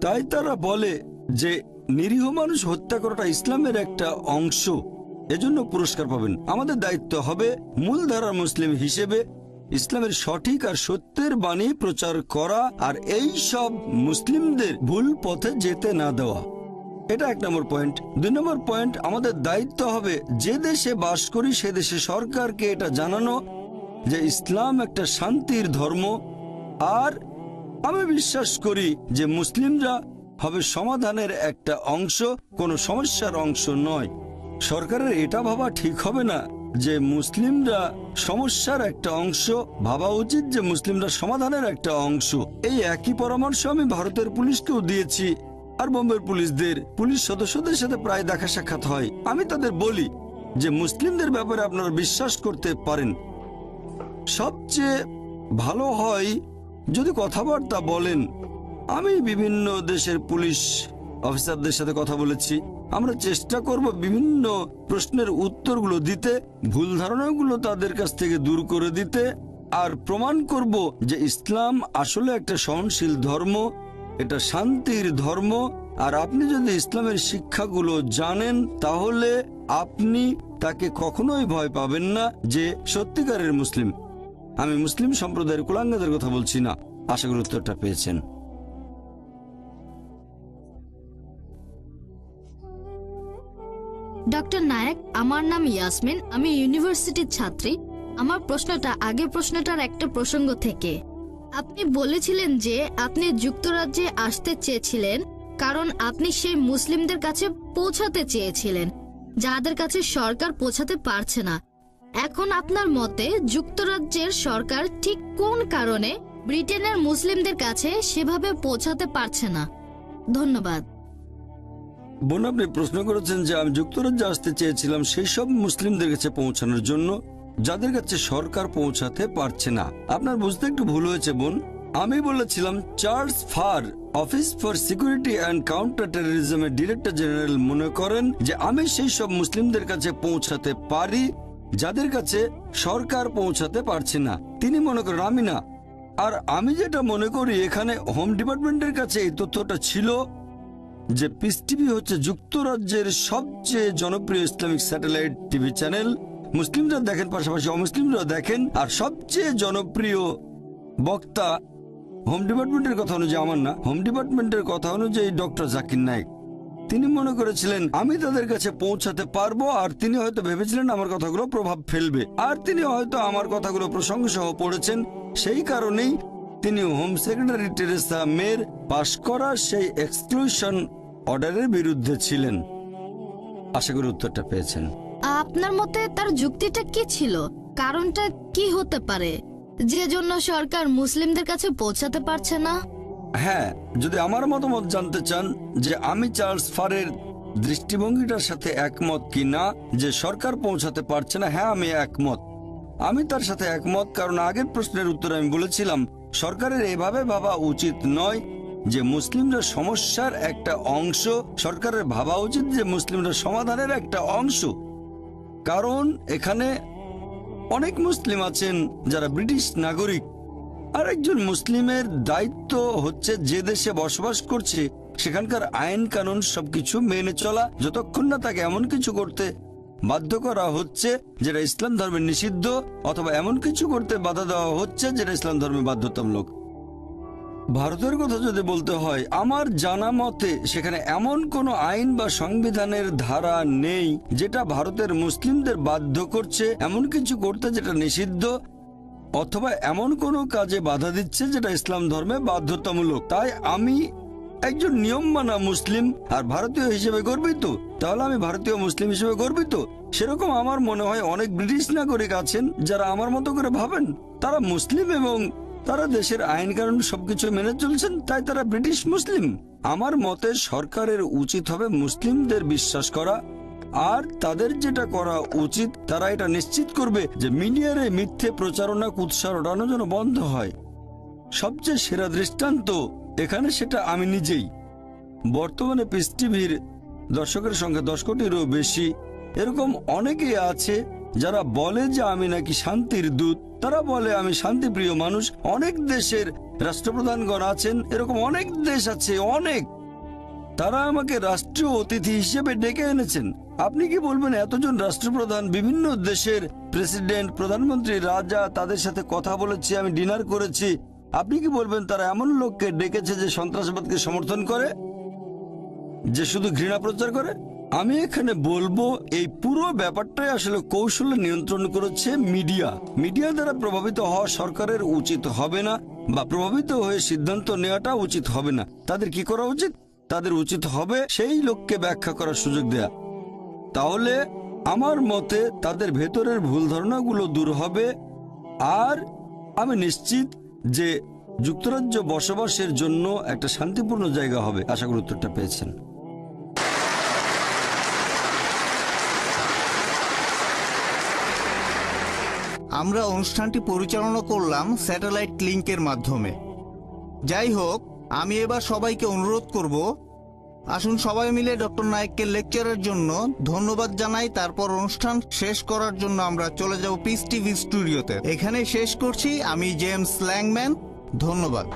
S3: তাই তারা বলে যে নিরীহ মানুষ হত্যা করাটা ইসলামের একটা অংশ, এজন্য পুরস্কার পাবেন। আমাদের দায়িত্ব হবে মূলধারার মুসলিম হিসেবে ইসলামের সঠিক আর সত্যের বাণী প্রচার করা আর এই সব মুসলিমদের ভুল পথে যেতে না দেওয়া। এটা 1 নম্বর পয়েন্ট। 2 নম্বর পয়েন্ট, আমাদের দায়িত্ব হবে যে দেশে বাস করি সে দেশে সরকারকে এটা জানানো যে ইসলাম একটা শান্তির ধর্ম। আর আমি বিশ্বাস করি যে মুসলিমরা হবে সমাধানের একটা অংশ, কোনো সমস্যার অংশ নয়। সরকারের এটা ভাবা ঠিক হবে না যে মুসলিমরা সমস্যার একটা অংশ, ভাবা উচিত যে মুসলিমরা সমাধানের একটা অংশ। এই একই পরামর্শ আমি ভারতের পুলিশকেও দিয়েছি আর বোম্বের পুলিশ সদস্যদের সাথে প্রায় দেখা সাক্ষাৎ হয়। আমি তাদের বলি যে মুসলিমদের ব্যাপারে আপনারা বিশ্বাস করতে পারেন। সবচেয়ে ভালো হয় যদি কথাবার্তা বলেন। আমি বিভিন্ন দেশের পুলিশ অফিসারদের সাথে কথা বলেছি। আমরা চেষ্টা করব বিভিন্ন প্রশ্নের উত্তরগুলো দিতে, ভুল ধারণাগুলো তাদের কাছ থেকে দূর করে দিতে, আর প্রমাণ করব যে ইসলাম আসলে একটা সহনশীল ধর্ম, এটা শান্তির ধর্ম। আর আপনি যদি ইসলামের শিক্ষাগুলো জানেন তাহলে আপনি তাকে কখনোই ভয় পাবেন না যে সত্যিকারের মুসলিম। আমি মুসলিম সম্প্রদায়ের কুলাঙ্গাদের কথা বলছি না। আশা করি উত্তরটা পেয়েছেন।
S6: ডক্টর নায়েক, আমার নাম ইয়াসমিন, আমি ইউনিভার্সিটির ছাত্রী। আমার প্রশ্নটা আগের প্রশ্নটার একটা প্রসঙ্গ থেকে। আপনি বলেছিলেন যে আপনি যুক্তরাজ্যে আসতে চেয়েছিলেন কারণ আপনি সেই মুসলিমদের কাছে পৌঁছাতে চেয়েছিলেন যাদের কাছে সরকার পৌঁছাতে পারছে না। এখন আপনার মতে যুক্তরাজ্যের সরকার ঠিক কোন কারণে ব্রিটেনের মুসলিমদের কাছে সেভাবে পৌঁছাতে পারছে না? ধন্যবাদ।
S3: বোন, আপনি প্রশ্ন করেছেন যে আমি যুক্তরাজ্যে আসতে চেয়েছিলাম সেই সব মুসলিমদের কাছে পৌঁছানোর জন্য যাদের কাছে সরকার পৌঁছাতে পারছে না। আপনার বুঝতে একটু ভুল হয়েছে বোন। আমি বলেছিলাম Charles Farr, office for security and counter টেরোরিজমের ডিরেক্টর জেনারেল মনে করেন যে আমি সেই সব মুসলিমদের কাছে পৌঁছাতে পারি যাদের কাছে সরকার পৌঁছাতে পারছে না। তিনি মনে করেন, আমি না। আর আমি যেটা মনে করি, এখানে হোম ডিপার্টমেন্টের কাছে এই তথ্যটা ছিল যে পিস টিভি হচ্ছে যুক্তরাজ্যের সবচেয়ে জনপ্রিয় ইসলামিক স্যাটেলাইট টিভি চ্যানেল। মুসলিমরা দেখেন, পাশাপাশি অমুসলিমরা দেখেন। আর সবচেয়ে জনপ্রিয় বক্তা হোম ডিপার্টমেন্টের কথা অনুযায়ী, আমার না, হোম ডিপার্টমেন্টের কথা অনুযায়ী ডক্টর জাকির নায়েক। তিনি মনে করেছিলেন আমি তাদের কাছে পৌঁছাতে পারবো, আর তিনি হয়তো ভেবেছিলেন আমার কথাগুলো প্রভাব ফেলবে, আর তিনি হয়তো আমার কথাগুলো প্রসঙ্গ সহ পড়েছেন। সেই কারণেই তিনি হোম সেক্রেটারি টেরেসা মের পাশ করা সেই এক্সক্লুশন অর্ডারের বিরুদ্ধে ছিলেন। আশা করি উত্তরটা পেয়েছেন।
S6: আপনার মতে তার যুক্তিটা কি ছিল? কারণটা কি হতে পারে যে জন্য সরকার মুসলিমদের কাছে পৌঁছাতে পারছে না?
S3: হ্যাঁ, যদি আমার মতামত জানতে চান যে আমি চার্লস ফারের দৃষ্টিভঙ্গিটার সাথে একমত কি না যে সরকার পৌঁছাতে পারছে না, হ্যাঁ আমি একমত। আমি তার সাথে একমত কারণ আগের প্রশ্নের উত্তরে আমি বলেছিলাম সরকারের এভাবে ভাবা উচিত নয় যে মুসলিমরা সমস্যার একটা অংশ, সরকারের ভাবা উচিত যে মুসলিমরা সমাধানের একটা অংশ। কারণ এখানে অনেক মুসলিম আছেন যারা ব্রিটিশ নাগরিক, আর একজন মুসলিমের দায়িত্ব হচ্ছে যে দেশে বসবাস করছে সেখানকার আইন কানুন সবকিছু মেনে চলা, যতক্ষণ না তাকে এমন কিছু করতে বাধ্য করা হচ্ছে যেটা ইসলাম ধর্মে নিষিদ্ধ, অথবা এমন কিছু করতে বাধা দেওয়া হচ্ছে যেটা ইসলাম ধর্মে বাধ্যতামূলক। ভারতের কথা যদি বলতে হয়, আমার জানা মতে সেখানে এমন কোনো আইন বা সংবিধানের ধারা নেই যেটা ভারতের মুসলিমদের বাধ্য করছে এমন কিছু করতে যেটা নিষিদ্ধ, অথবা এমন কোনো কাজে বাধা দিচ্ছে যেটা ইসলাম ধর্মে বাধ্যতামূলক। তাই আমি একজন নিয়ম মানা মুসলিম আর ভারতীয় হিসেবে গর্বিত। তাহলে আমি ভারতীয় মুসলিম হিসেবে গর্বিত। সেরকম আমার মনে হয় অনেক ব্রিটিশ নাগরিক আছেন যারা আমার মতো করে ভাবেন, তারা মুসলিম এবং তারা দেশের আইন কানুন সবকিছু মেনে চলছেন, তাই তারা ব্রিটিশ মুসলিম। আমার মতে সরকারের উচিত হবে মুসলিমদের বিশ্বাস করা, আর তাদের যেটা করা উচিত তারা এটা নিশ্চিত করবে যে মিডিয়ার এই মিথ্যে প্রচারণা কুৎসা ওড়ানো যেন বন্ধ হয়। সবচেয়ে সেরা দৃষ্টান্ত এখানে সেটা আমি নিজেই। বর্তমানে পিস টিভির দর্শকের সংখ্যা 10 কোটিরও বেশি। এরকম অনেকেই আছে যারা বলে যে আমি নাকি শান্তির দূত, তারা বলে আমি শান্তিপ্রিয় মানুষ। অনেক দেশের রাষ্ট্রপ্রধানগণ আছেন, এরকম অনেক দেশ আছে, অনেক। তারা আমাকে রাষ্ট্রীয় অতিথি হিসেবে ডেকে এনেছেন। আপনি কি বলবেন এতজন রাষ্ট্রপ্রধান, বিভিন্ন দেশের প্রেসিডেন্ট, প্রধানমন্ত্রী, রাজা, তাদের সাথে কথা বলেছি, আমি ডিনার করেছি, আপনি কি বলবেন তারা এমন লোককে ডেকেছে যে সন্ত্রাসবাদকে সমর্থন করে, যে শুধু ঘৃণা প্রচার করে? আমি এখানে বলবো এই পুরো ব্যাপারটাই আসলে কৌশলে নিয়ন্ত্রণ করেছে মিডিয়া। মিডিয়া দ্বারা প্রভাবিত হওয়া সরকারের উচিত হবে না, বা প্রভাবিত হয়ে সিদ্ধান্ত নেওয়াটা উচিত হবে না। তাদের কি করা উচিত? তাদের উচিত হবে সেই লোককে ব্যাখ্যা করার সুযোগ দেয়া। তাহলে আমার মতে তাদের ভেতরের ভুল ধারণাগুলো দূর হবে, আর আমি নিশ্চিত যে যুক্তরাজ্য বসবাসের জন্য একটা শান্তিপূর্ণ জায়গা হবে। আশা করি উত্তরটা পেয়েছেন।
S7: আমরা অনুষ্ঠানটি পরিচালনা করলাম স্যাটেলাইট লিংকের মাধ্যমে। যাই হোক, আমি এবার সবাইকে অনুরোধ করব, আসুন সবাই মিলে ডক্টর নায়েককে লেকচারের জন্য ধন্যবাদ জানাই। তারপর অনুষ্ঠান শেষ করার জন্য আমরা চলে যাব পিস টিভি স্টুডিওতে। এখানে শেষ করছি। আমি জেমস ল্যাংম্যান। ধন্যবাদ।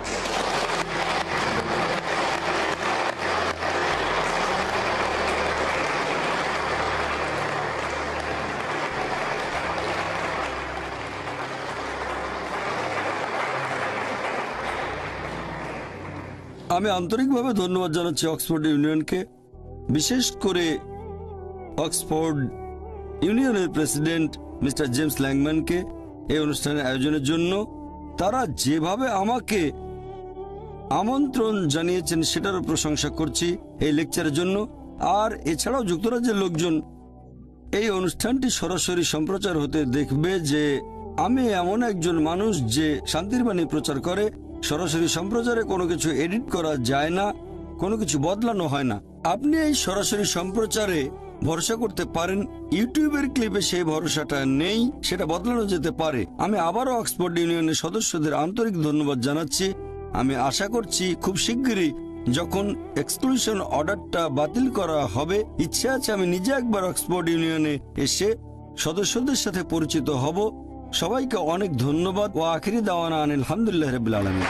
S3: আমি আন্তরিকভাবে ধন্যবাদ জানাচ্ছি অক্সফোর্ড ইউনিয়নকে, বিশেষ করে অক্সফোর্ড ইউনিয়নের প্রেসিডেন্ট মিস্টার জেমস ল্যাংম্যানকে এই অনুষ্ঠানের আয়োজনের জন্য। তারা যেভাবে আমাকে আমন্ত্রণ জানিয়েছেন সেটারও প্রশংসা করছি এই লেকচারের জন্য। আর এছাড়াও যুক্তরাজ্যের লোকজন এই অনুষ্ঠানটি সরাসরি সম্প্রচার হতে দেখবে যে আমি এমন একজন মানুষ যে শান্তির বাণী প্রচার করে। সরাসরি সম্প্রচারে কোনো কিছু এডিট করা যায় না, কোনো কিছু বদলানো হয় না। আপনি এই সরাসরি সম্প্রচারে ভরসা করতে পারেন। ইউটিউবের ক্লিপে সেই ভরসাটা নেই, সেটা বদলানো যেতে পারে। আমি আবারও অক্সফোর্ড ইউনিয়নের সদস্যদের আন্তরিক ধন্যবাদ জানাচ্ছি। আমি আশা করছি খুব শিগগিরই যখন এক্সক্লুশন অর্ডারটা বাতিল করা হবে, ইচ্ছে আছে আমি নিজে একবার অক্সফোর্ড ইউনিয়নে এসে সদস্যদের সাথে পরিচিত হব। সবাইকে অনেক ধন্যবাদ। ও আখিরি দাওয়ানা আলহামদুলিল্লাহ রাব্বিল আলামিন।